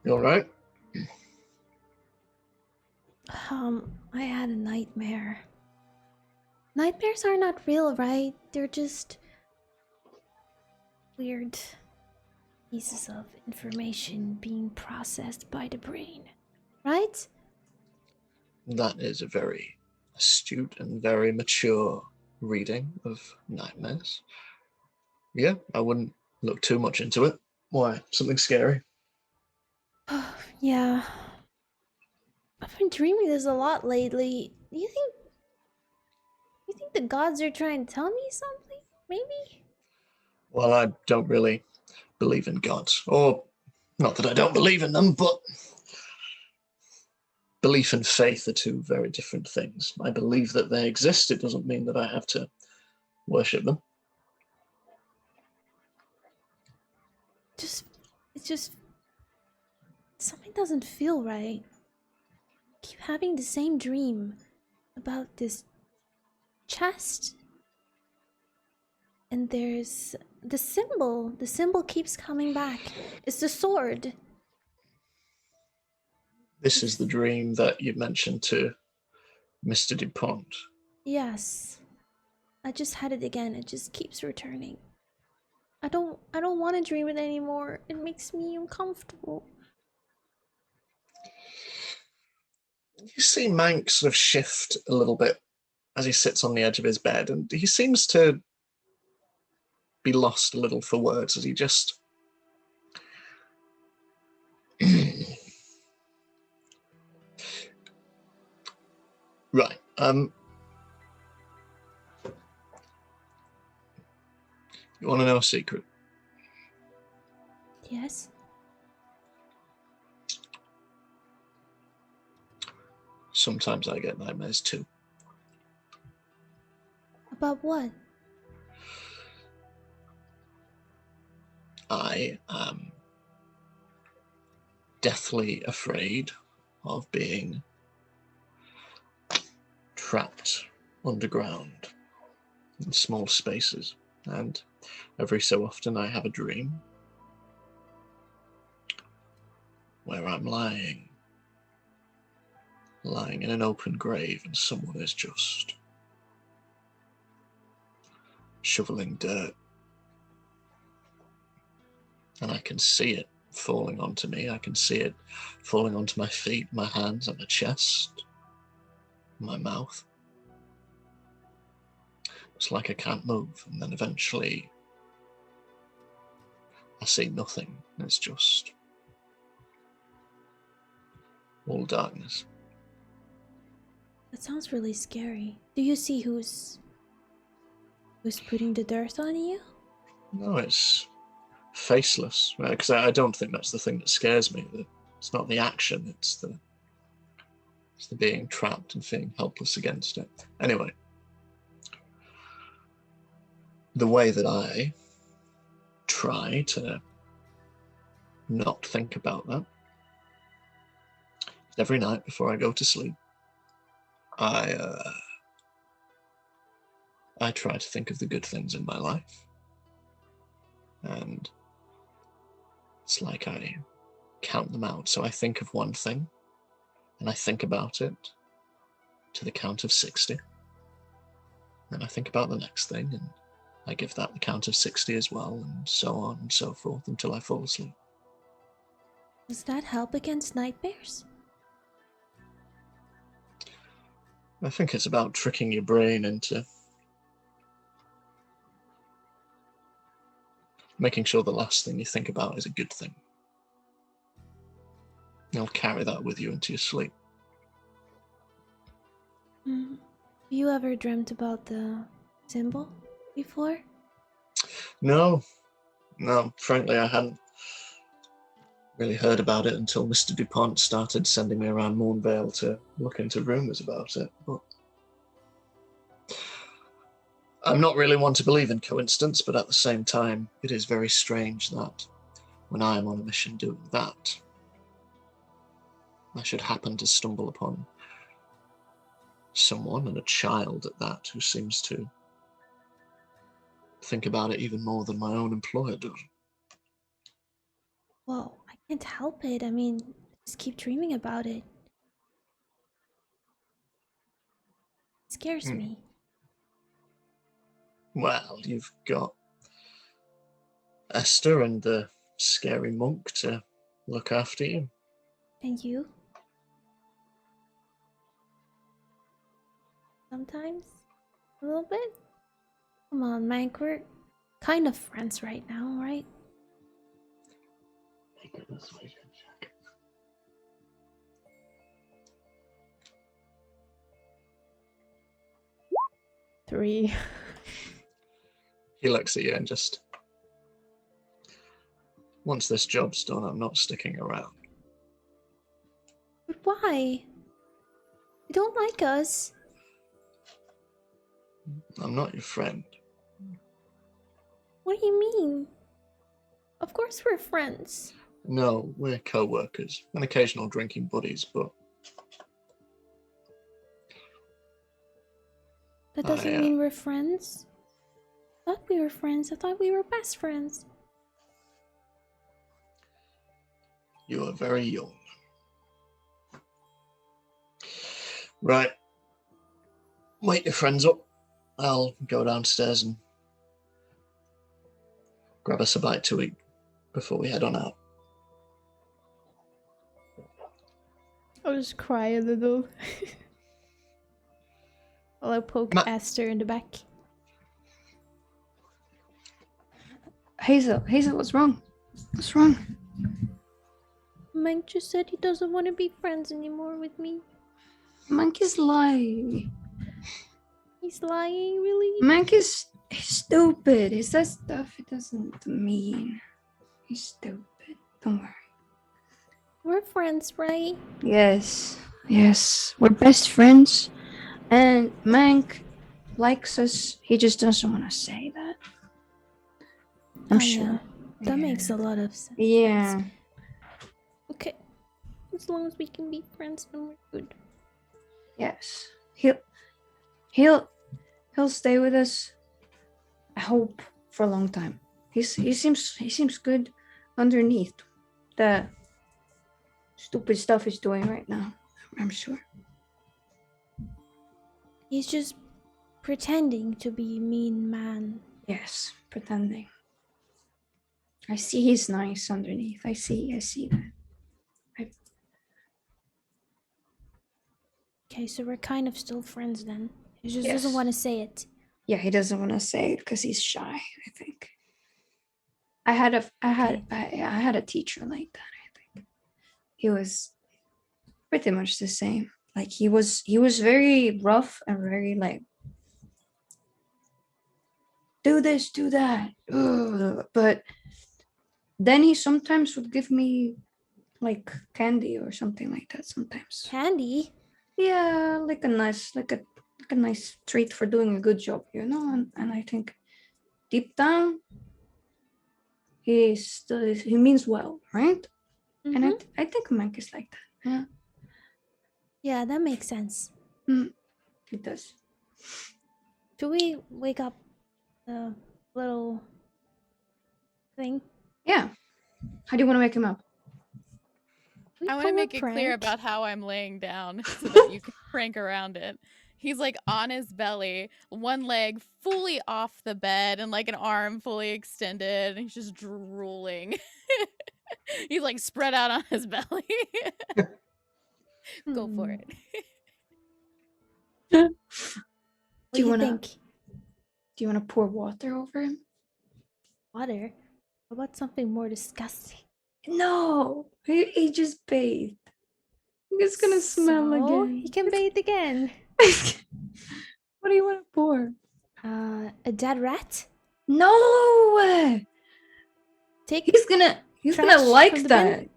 You all right? I had a nightmare. Nightmares are not real, right? They're just weird pieces of information being processed by the brain, right? That is a very astute and very mature reading of nightmares. Yeah, I wouldn't look too much into it. Why? Something scary? Yeah. I've been dreaming this a lot lately. Do you think the gods are trying to tell me something? Maybe? Well, I don't really believe in gods. Or, not that I don't believe in them, but belief and faith are two very different things. I believe that they exist. It doesn't mean that I have to worship them. It's just something doesn't feel right. I keep having the same dream about this chest. And there's the symbol. The symbol keeps coming back. It's the sword. This is the dream that you mentioned to Mr. DuPont. Yes. I just had it again. It just keeps returning. I don't want to dream it anymore. It makes me uncomfortable. You see Mank sort of shift a little bit as he sits on the edge of his bed, and he seems to be lost a little for words as he just... Right. You want to know a secret? Yes. Sometimes I get nightmares too. About what? I am deathly afraid of being trapped underground in small spaces, and every so often I have a dream where I'm lying in an open grave and someone is just shoveling dirt, and I can see it falling onto me. I can see it falling onto my feet, my hands, and my chest, my mouth. It's like I can't move, and then eventually I see nothing, and it's just all darkness. That sounds really scary. Do you see who's putting the dirt on you? No, it's faceless, right? Because I don't think that's the thing that scares me. It's not the action, it's the being trapped and feeling helpless against it. Anyway, the way that I try to not think about that is every night before I go to sleep, I try to think of the good things in my life, and it's like I count them out. So I think of one thing, and I think about it to the count of 60. Then I think about the next thing, and I give that the count of 60 as well, and so on and so forth until I fall asleep. Does that help against nightmares? I think it's about tricking your brain into making sure the last thing you think about is a good thing. You'll carry that with you into your sleep. Have you ever dreamt about the symbol before? No, frankly, I hadn't really heard about it until Mr. DuPont started sending me around Mournveil to look into rumours about it. But I'm not really one to believe in coincidence, but at the same time, it is very strange that when I am on a mission doing that, I should happen to stumble upon someone, and a child at that, who seems to think about it even more than my own employer does. Well, I can't help it. I mean, just keep dreaming about it. It scares me. Well, you've got Ester and the scary monk to look after you. And you? Sometimes? A little bit? Come on, Mike, we're kind of friends right now, right? Thank goodness we can check. 3. He looks at you and just... Once this job's done, I'm not sticking around. But why? You don't like us. I'm not your friend. What do you mean? Of course we're friends. No, we're co-workers and occasional drinking buddies, but... That doesn't mean we're friends. I thought we were friends. I thought we were best friends. You are very young. Right. Wake your friends up. I'll go downstairs and grab us a bite to eat before we head on out. I'll just cry a little. I'll poke Esther in the back. Hazel, what's wrong? What's wrong? Mank just said he doesn't want to be friends anymore with me. Mank is lying. He's lying, really? Mank is stupid. He says stuff he doesn't mean. He's stupid. Don't worry. We're friends, right? Yes. We're best friends. And Mank likes us. He just doesn't want to say that. I'm sure. Yeah. That makes a lot of sense. Yeah. Okay. As long as we can be friends, then we're good. Yes. He'll stay with us. I hope for a long time. He seems good underneath the stupid stuff he's doing right now. I'm sure. He's just pretending to be a mean man. Yes, pretending. I see he's nice underneath. I see that. Okay, so we're kind of still friends then. He just Yes. doesn't want to say it. Yeah, he doesn't want to say it because he's shy, I think. I had a teacher like that, I think. He was pretty much the same. Like he was very rough and very like do this, do that. Ugh. But then he sometimes would give me like candy or something like that sometimes. Candy? Yeah, like a nice treat for doing a good job, you know? And I think deep down he means well, right? Mm-hmm. And I think Mank is like that. Yeah. Yeah, that makes sense. It does. Should we wake up the little thing? Yeah. How do you want to wake him up? I want to make it clear about how I'm laying down so that you can crank around it. He's like on his belly, one leg fully off the bed and like an arm fully extended. And he's just drooling. He's like spread out on his belly. Go for it. What do you think? Do you want to pour water over him? Water? How about something more disgusting? No, he just bathed. It's gonna smell again. He can bathe again. What do you want to pour? A dead rat? No. Take. He's gonna like that. Bin?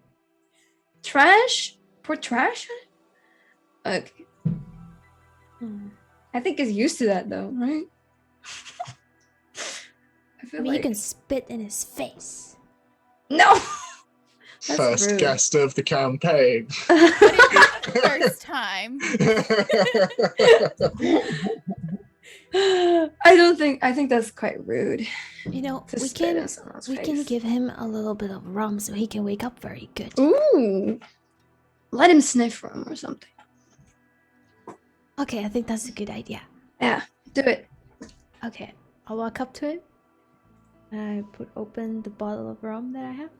Trash? Pour trash? Okay. I think he's used to that though, right? I mean, you can spit in his face. No. First rude. guest of the campaign. First time. I think that's quite rude. You know, we can give him a little bit of rum so he can wake up very good. Ooh. Let him sniff rum or something. Okay, I think that's a good idea. Yeah, do it. Okay, I'll walk up to it. And I open the bottle of rum that I have.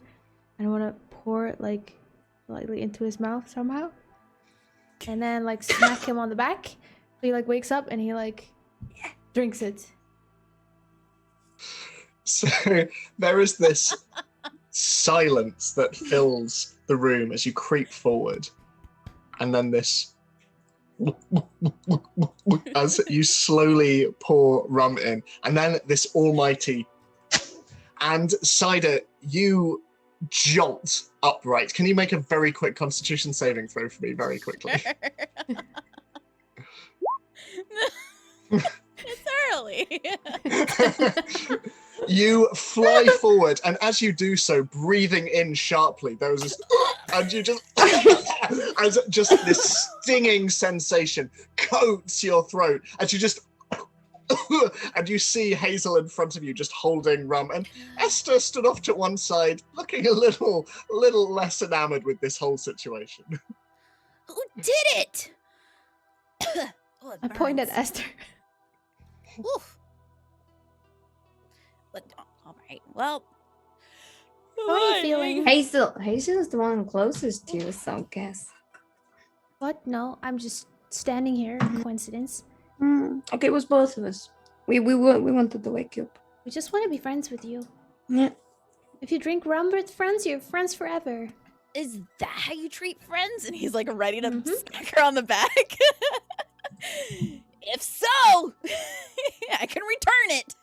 And I want to pour it like slightly into his mouth somehow. And then like smack him on the back. So he like wakes up and he like drinks it. So there is this silence that fills the room as you creep forward. And then this as you slowly pour rum in. And then this almighty and Cider, you jolt upright. Can you make a very quick Constitution saving throw for me very quickly? It's early. You fly forward, and as you do so, breathing in sharply, there was this, and you just, as just this stinging sensation coats your throat, as you just, and you see Hazel in front of you just holding rum, and Esther stood off to one side, looking a little less enamored with this whole situation. Who did it? Oh, it I point at burns. Esther. Oof. But, all right. Well, How are you feeling? Hazel is the one closest to you, so I guess. What? No, I'm just standing here. Coincidence. Okay, it was both of us. We wanted to wake you up. We just want to be friends with you. Yeah. If you drink rum with friends, you're friends forever. Is that how you treat friends? And he's like ready to Mhm. smack her on the back. If so, I can return it.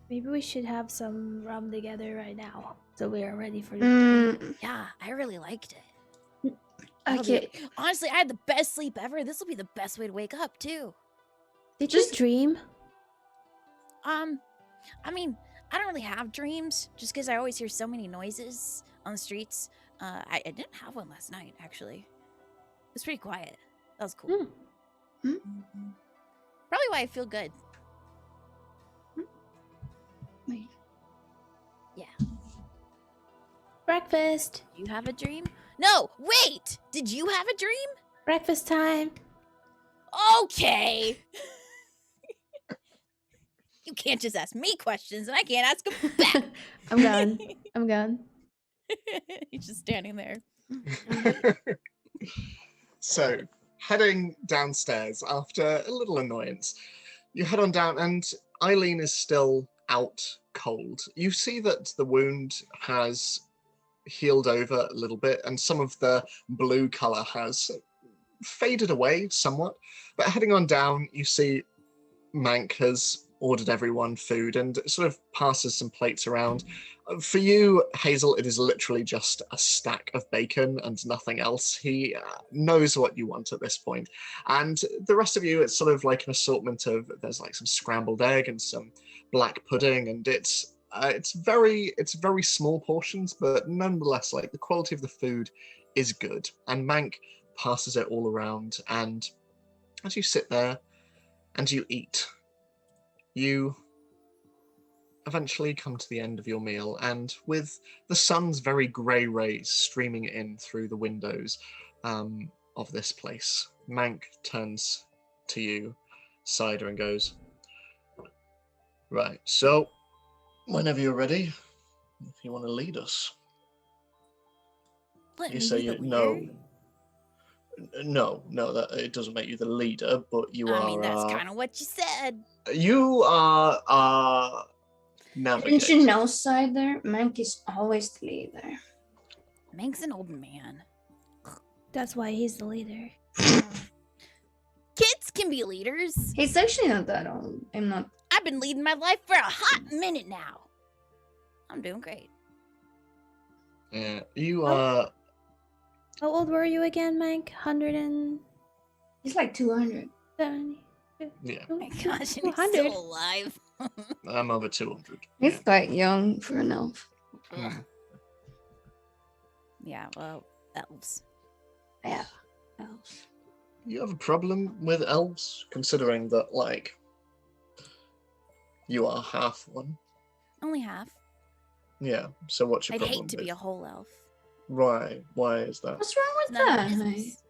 Maybe we should have some rum together right now, so we are ready for the day. Yeah, I really liked it. Okay. Honestly, I had the best sleep ever. This will be the best way to wake up too. Did you dream? I mean, I don't really have dreams just because I always hear so many noises on the streets. I didn't have one last night, actually. It was pretty quiet. That was cool. Probably why I feel good. Wait. Yeah. Breakfast. You have a dream? No, wait! Did you have a dream? Breakfast time. Okay. You can't just ask me questions and I can't ask them back. I'm gone. I'm gone. He's just standing there. So, heading downstairs after a little annoyance, you head on down, and Eileen is still out cold. You see that the wound has healed over a little bit, and some of the blue colour has faded away somewhat. But heading on down, you see Mank has ordered everyone food and sort of passes some plates around. For you, Hazel, it is literally just a stack of bacon and nothing else. He knows what you want at this point. And the rest of you, it's sort of like an assortment of, there's like some scrambled egg and some black pudding, and it's very small portions, but nonetheless, like the quality of the food is good. And Mank passes it all around, and as you sit there and you eat, you eventually come to the end of your meal, and with the sun's very grey rays streaming in through the windows of this place, Mank turns to you, Cider, and goes, "Right, so whenever you're ready, if you want to lead us." Let You me say be the no. leader? No, that it doesn't make you the leader, but you are. I mean, that's kind of what you said. You are navigator. Didn't you know, Cider? Mank is always the leader. Mank's an old man. That's why he's the leader. Kids can be leaders. He's actually not that old. I'm not. I've been leading my life for a hot minute now. I'm doing great. Yeah, you are. How old were you again, Mank? 170? He's like 200. Yeah, Oh my gosh, and he's 200. still alive. I'm over 200. He's quite young for an elf. Mm. Yeah, well, elves. Yeah. Elf. You have a problem with elves, considering that, like, you are half one. Only half. Yeah. So what's your I'd problem? hate to be a whole elf. Why? Why is that? What's wrong with None of that? my business.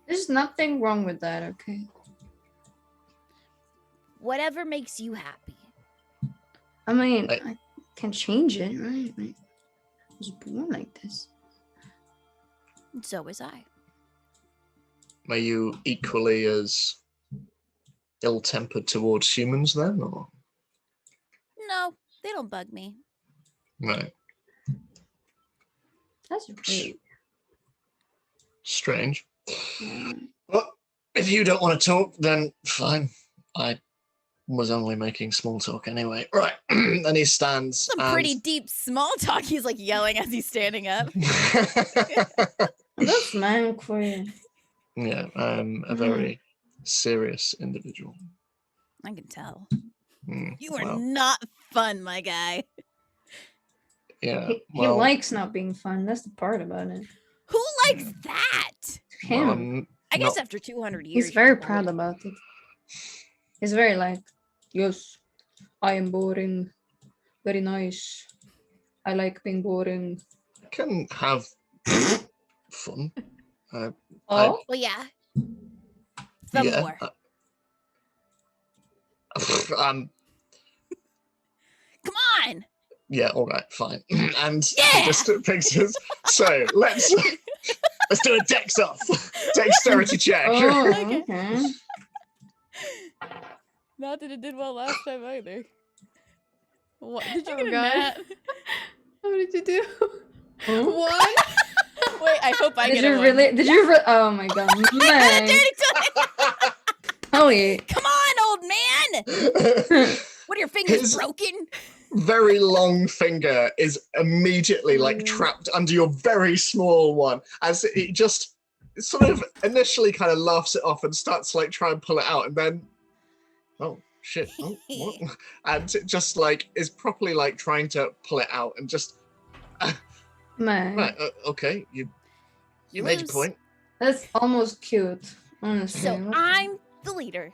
There's nothing wrong with that, okay? Whatever makes you happy. I mean, I- I can change it, right? I was born like this. And so was I. Are you equally as ill-tempered towards humans then, or No, they don't bug me. no? That's rude. Strange. Yeah. Well, if you don't want to talk, then fine. I was only making small talk anyway. Right. And he stands. Some pretty deep small talk. He's like yelling as he's standing up. That's Mank for you. Yeah, I'm a very serious individual. I can tell. Mm, You are well, not fun, my guy. yeah. He likes not being fun. That's the part about it. Who likes that? Him. I'm I guess not- after 200 years. He's very you're proud bored. about it. He's very like, yes, I am boring. Very nice. I like being boring. I can have fun. Oh, Well, yeah. Some yeah. more. I'm Come on. Yeah, all right, fine. And Yeah! he just picks his... So, let's do a dex off. Dexterity check. Oh, Okay. okay. Not that it did well last time either. What? Did you Oh, get a God. nat? What did you do? Hmm? 1. Wait, I hope I Did get you a one. really? Did you? Oh my god, man! Dirty 20! Holy! Come on, old man! What are your fingers His- broken? Very long finger is immediately like trapped under your very small one as it just sort of initially kind of laughs it off and starts to like try and pull it out, and then oh shit, oh, what? And it just like is properly like trying to pull it out and just Man, right, okay, you made your Lose. point. that's almost cute. Honestly. So What the- I'm the leader.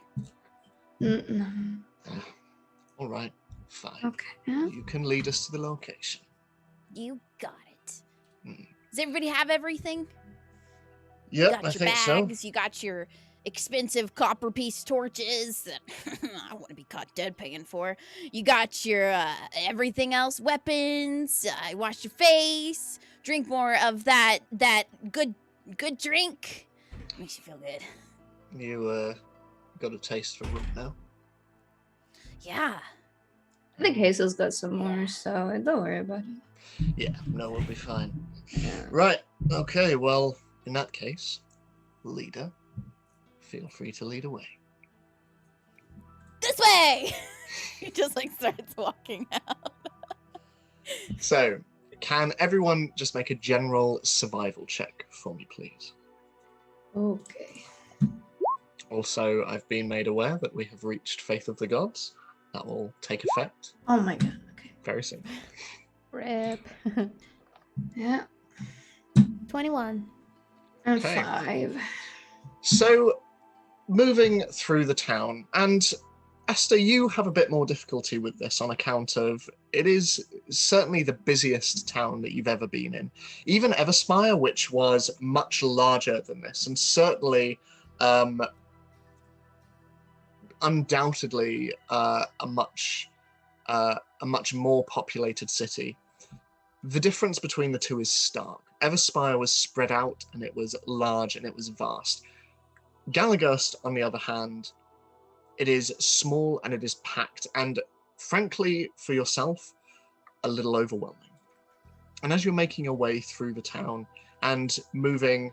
No. All right, fine. Okay. Yeah. You can lead us to the location. You got it. Hmm. Does everybody have everything? Yep, You got I your think so. bags, you got your expensive copper piece torches that I want to be caught dead paying for. You got your everything else, weapons, you wash your face, drink more of that good drink. Makes you feel good. You got a taste for rum now? Yeah. I think Hazel's got some more, so don't worry about it. Yeah, no, we'll be fine. Yeah. Right, okay, well, in that case, leader, feel free to lead away. This way! He just like starts walking out. So, can everyone just make a general survival check for me, please? Okay. Also, I've been made aware that we have reached Faith of the Gods. That will take effect Oh my god. Okay. very soon. Rip. Yeah. 21. And Okay. 5. So, moving through the town, and Esther, you have a bit more difficulty with this on account of it is certainly the busiest town that you've ever been in. Even Everspire, which was much larger than this, and certainly undoubtedly a much more populated city. The difference between the two is stark. Everspire was spread out and it was large and it was vast. Galagust, on the other hand, it is small and it is packed, and frankly, for yourself, a little overwhelming. And as you're making your way through the town and moving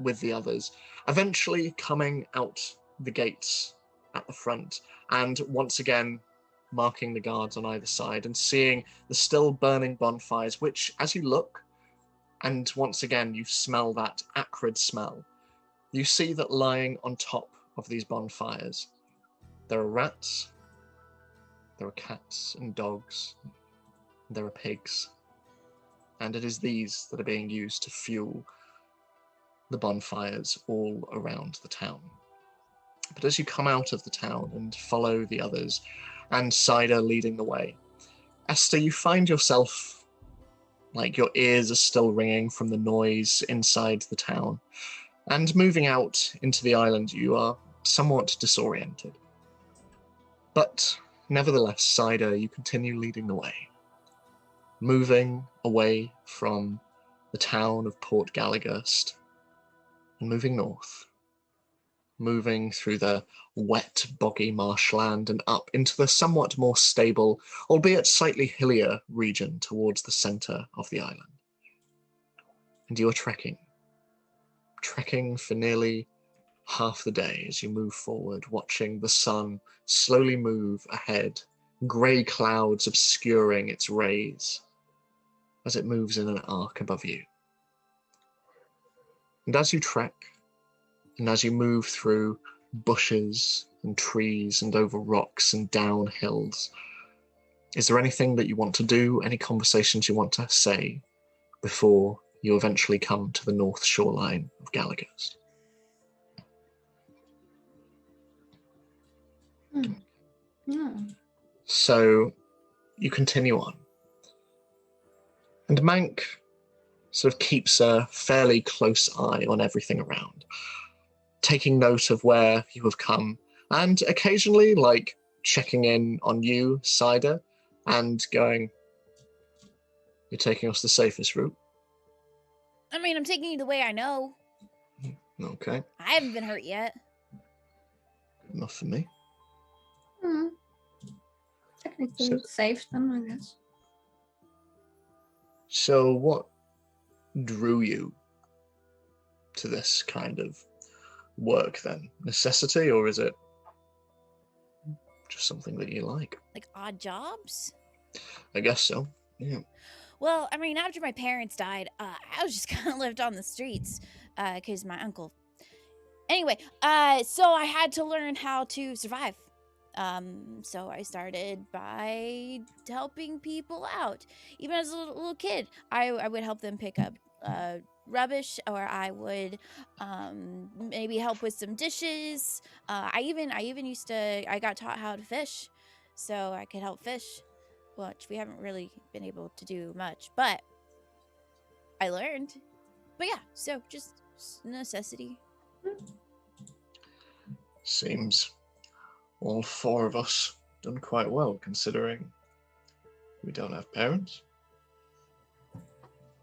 with the others, eventually coming out the gates at the front, and once again marking the guards on either side and seeing the still burning bonfires, which, as you look, and once again you smell that acrid smell, you see that lying on top of these bonfires, there are rats, there are cats and dogs, there are pigs, and it is these that are being used to fuel the bonfires all around the town. But as you come out of the town and follow the others, and Cider leading the way, Esther, you find yourself, like your ears are still ringing from the noise inside the town, and moving out into the island, you are somewhat disoriented. But nevertheless, Cider, you continue leading the way, moving away from the town of Port Galagust, and moving north, moving through the wet, boggy marshland and up into the somewhat more stable, albeit slightly hillier region towards the centre of the island. And you are trekking for nearly half the day as you move forward, watching the sun slowly move ahead, grey clouds obscuring its rays as it moves in an arc above you. And as you trek, and as you move through bushes and trees and over rocks and down hills, is there anything that you want to do, any conversations you want to say before you eventually come to the north shoreline of Galagust? No. So you continue on. And Mank sort of keeps a fairly close eye on everything around, taking note of where you have come, and occasionally, like, checking in on you, Cider, and going, You're taking us the safest route. I mean, I'm taking you the way I know. Okay, I haven't been hurt yet. enough for me. Technically, So- it saves them, I guess. So what drew you to this kind of work then? Necessity, or is it just something that you like? Like odd jobs? I guess so. Yeah. Well, I mean, after my parents died, I was just kind of left on the streets because my uncle. Anyway, so I had to learn how to survive. So I started by helping people out. Even as a little kid, I would help them pick up rubbish, or I would maybe help with some dishes. I even used to. I got taught how to fish, so I could help fish. Which we haven't really been able to do much, but I learned. But yeah, so just necessity. Seems all four of us done quite well, considering we don't have parents.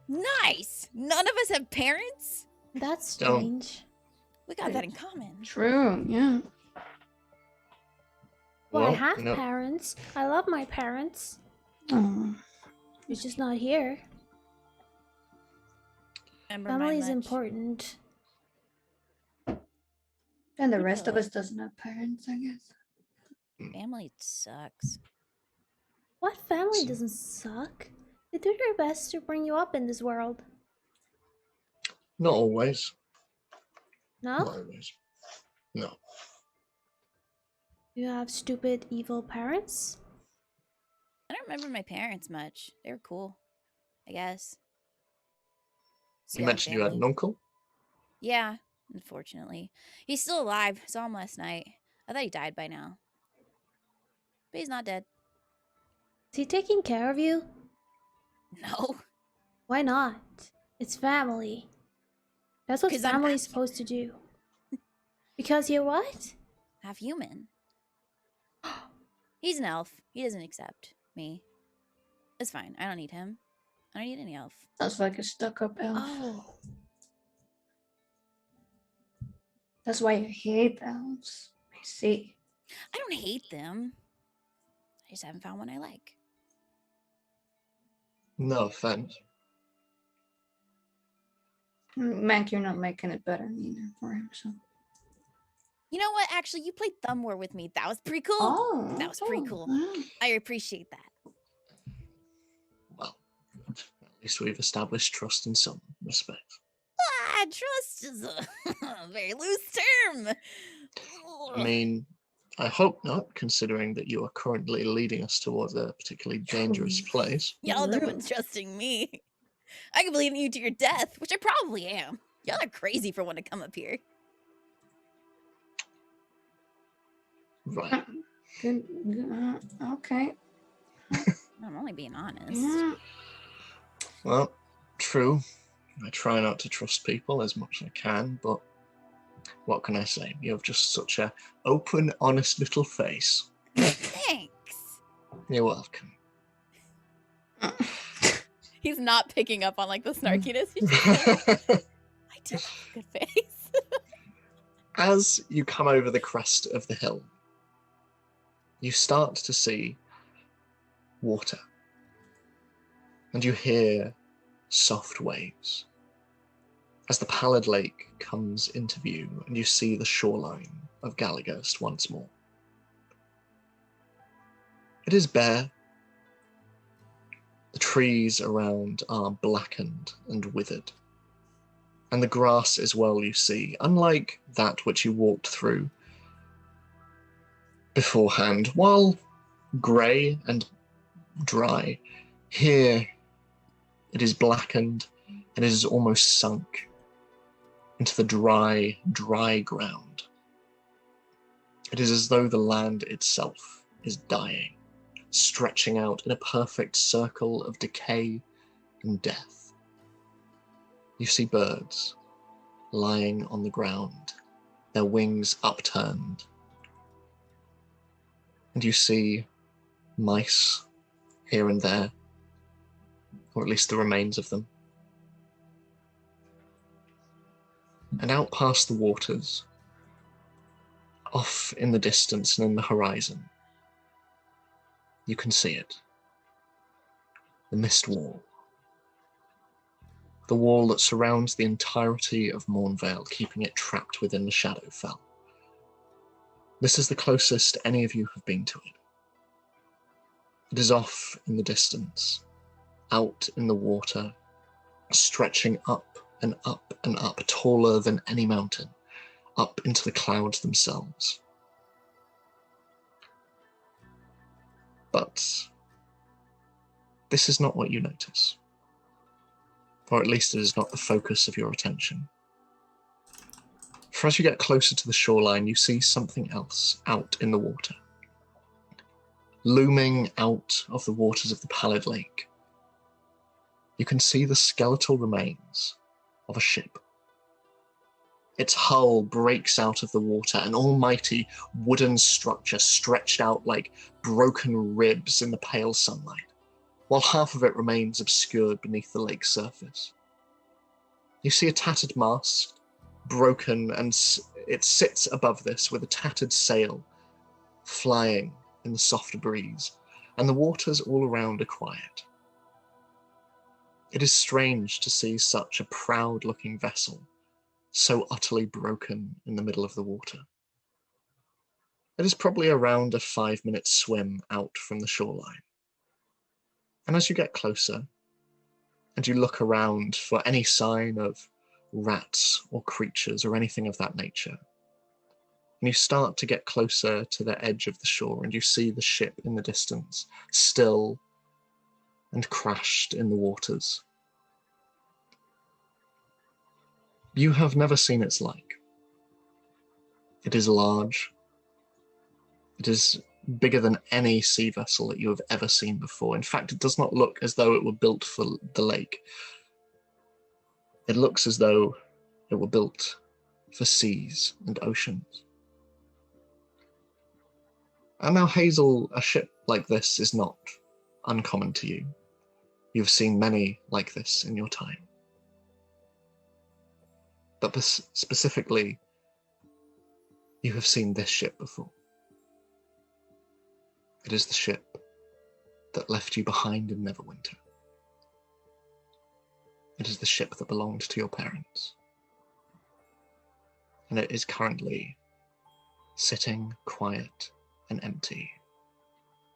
Nice! None of us have parents? That's Don't. strange. We got that in common. True, yeah. Well, I Well, have no. parents. I love my parents. Oh. It's just not here. Remember Family mine is much. important. And the rest of Yeah. us doesn't have parents, I guess. Family sucks. What family So- doesn't suck? They do their best to bring you up in this world. Not always. No? Not always. No. You have stupid, evil parents? I don't remember my parents much. They were cool, I guess. You mentioned you had an uncle? Yeah, unfortunately. He's still alive. Saw him last night. I thought he died by now. But he's not dead. Is he taking care of you? No. Why not? It's family. That's what 'Cause I'm family's supposed to do. Because you're what? Half human. He's an elf. He doesn't accept me. It's fine. I don't need him. I don't need any elf. Sounds like a stuck-up elf. Oh. That's why you hate elves. I see. I don't hate them. I just haven't found one I like. No offense. Mac, you're not making it better either for him, so. You know what? Actually, you played Thumb War with me. That was pretty cool. Oh, That was pretty cool. wow. I appreciate that. Well, at least we've established trust in some respect. Trust is a very loose term. I mean, I hope not, considering that you are currently leading us towards a particularly dangerous place. Y'all are the Rude. ones trusting me. I could lead you to your death, which I probably am. Y'all are crazy for one to come up here. Right. Good. Okay. I'm only being honest. Yeah. Well, true. I try not to trust people as much as I can, but what can I say? You have just such a open, honest little face. Thanks. You're welcome. He's not picking up on like the snarkiness. He's just like, I do have a good face. As you come over the crest of the hill, you start to see water. And you hear soft waves. As the pallid lake comes into view and you see the shoreline of Gallagherst once more. It is bare. The trees around are blackened and withered. And the grass as well, you see, unlike that which you walked through beforehand, while grey and dry, here it is blackened and it is almost sunk into the dry, dry ground. It is as though the land itself is dying, stretching out in a perfect circle of decay and death. You see birds lying on the ground, their wings upturned. And you see mice here and there, or at least the remains of them. And out past the waters, off in the distance and in the horizon, you can see it. The mist wall. The wall that surrounds the entirety of Mournveil, keeping it trapped within the Shadowfell. This is the closest any of you have been to it. It is off in the distance, out in the water, stretching up and up and up, taller than any mountain, up into the clouds themselves. But this is not what you notice, or at least it is not the focus of your attention. For as you get closer to the shoreline, you see something else out in the water. Looming out of the waters of the Pallid Lake, you can see the skeletal remains of a ship. Its hull breaks out of the water, an almighty wooden structure stretched out like broken ribs in the pale sunlight, while half of it remains obscured beneath the lake's surface. You see a tattered mast, broken, and it sits above this with a tattered sail flying in the soft breeze, and the waters all around are quiet. It is strange to see such a proud-looking vessel so utterly broken in the middle of the water. It is probably around a 5-minute swim out from the shoreline. And as you get closer, and you look around for any sign of rats or creatures or anything of that nature, and you start to get closer to the edge of the shore, and you see the ship in the distance, still and crashed in the waters. You have never seen its like. It is large. It is bigger than any sea vessel that you have ever seen before. In fact, it does not look as though it were built for the lake. It looks as though it were built for seas and oceans. And now, Hazel, a ship like this is not uncommon to you. You've seen many like this in your time. But specifically, you have seen this ship before. It is the ship that left you behind in Neverwinter. It is the ship that belonged to your parents. And it is currently sitting quiet and empty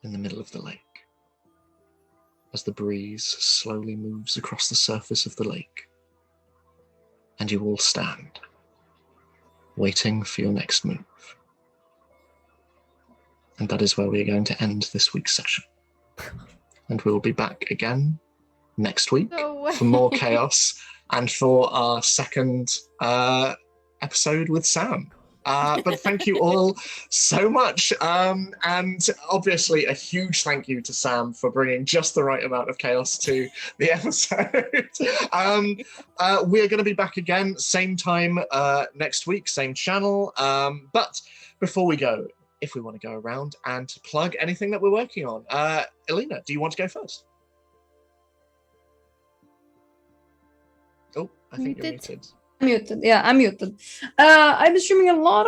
in the middle of the lake, as the breeze slowly moves across the surface of the lake, and you all stand, waiting for your next move. And that is where we are going to end this week's session. And we will be back again next week for more chaos and for our second episode with Sam. But thank you all so much. And obviously a huge thank you to Sam for bringing just the right amount of chaos to the episode. We're going to be back again, same time next week, same channel. But before we go, if we want to go around and to plug anything that we're working on. Elina, do you want to go first? Oh, I think you're muted. Muted. Yeah, I'm muted. I've been streaming a lot,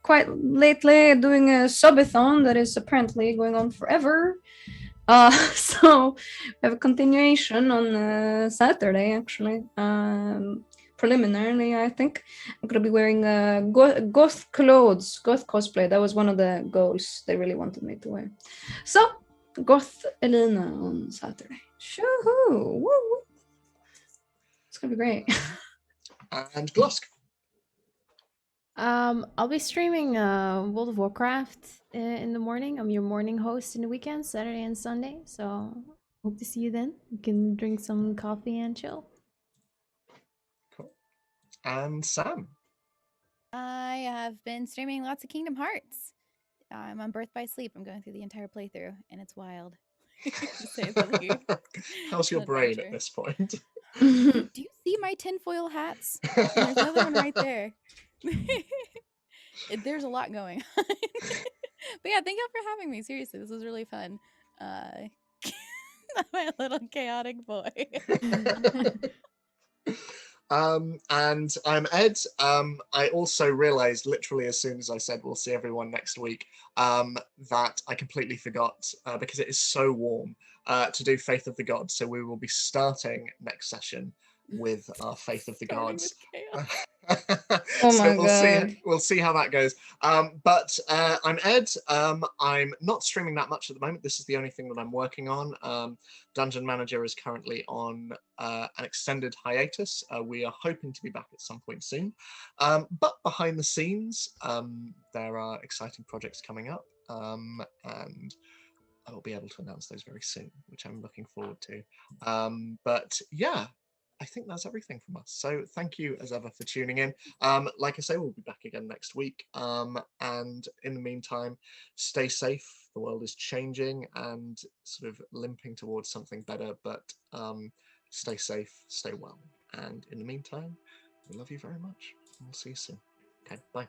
quite lately, doing a subathon that is apparently going on forever. So we have a continuation on Saturday, actually. Preliminarily, I think. I'm going to be wearing goth clothes, goth cosplay. That was one of the goals they really wanted me to wear. So, goth Elina on Saturday. Shoo-hoo! Woo-woo! It's going to be great. And Glosske. I'll be streaming World of Warcraft in the morning. I'm your morning host in the weekend, Saturday and Sunday. So, hope to see you then. We can drink some coffee and chill. And Sam. I have been streaming lots of Kingdom Hearts. I'm on Birth by Sleep. I'm going through the entire playthrough, and it's wild. To say the least. How's your brain at this point? Do you see my tinfoil hats? There's another one right there. There's a lot going on. But yeah, thank you for having me. Seriously, this was really fun. My little chaotic boy. And I'm Ed. I also realized literally as soon as I said we'll see everyone next week, that I completely forgot, because it is so warm, to do Faith of the Gods. So we will be starting next session with our Faith of the Starting Gods. with chaos. Oh So my we'll God. see how that goes. But I'm Ed. I'm not streaming that much at the moment. This is the only thing that I'm working on. Dungeon Manager is currently on an extended hiatus. We are hoping to be back at some point soon. But behind the scenes, there are exciting projects coming up, and I will be able to announce those very soon, which I'm looking forward to. But yeah, I think that's everything from us. So thank you as ever for tuning in. Like I say, we'll be back again next week. And in the meantime, stay safe. The world is changing and sort of limping towards something better, but stay safe, stay well. And in the meantime, we love you very much. And we'll see you soon. Okay, bye.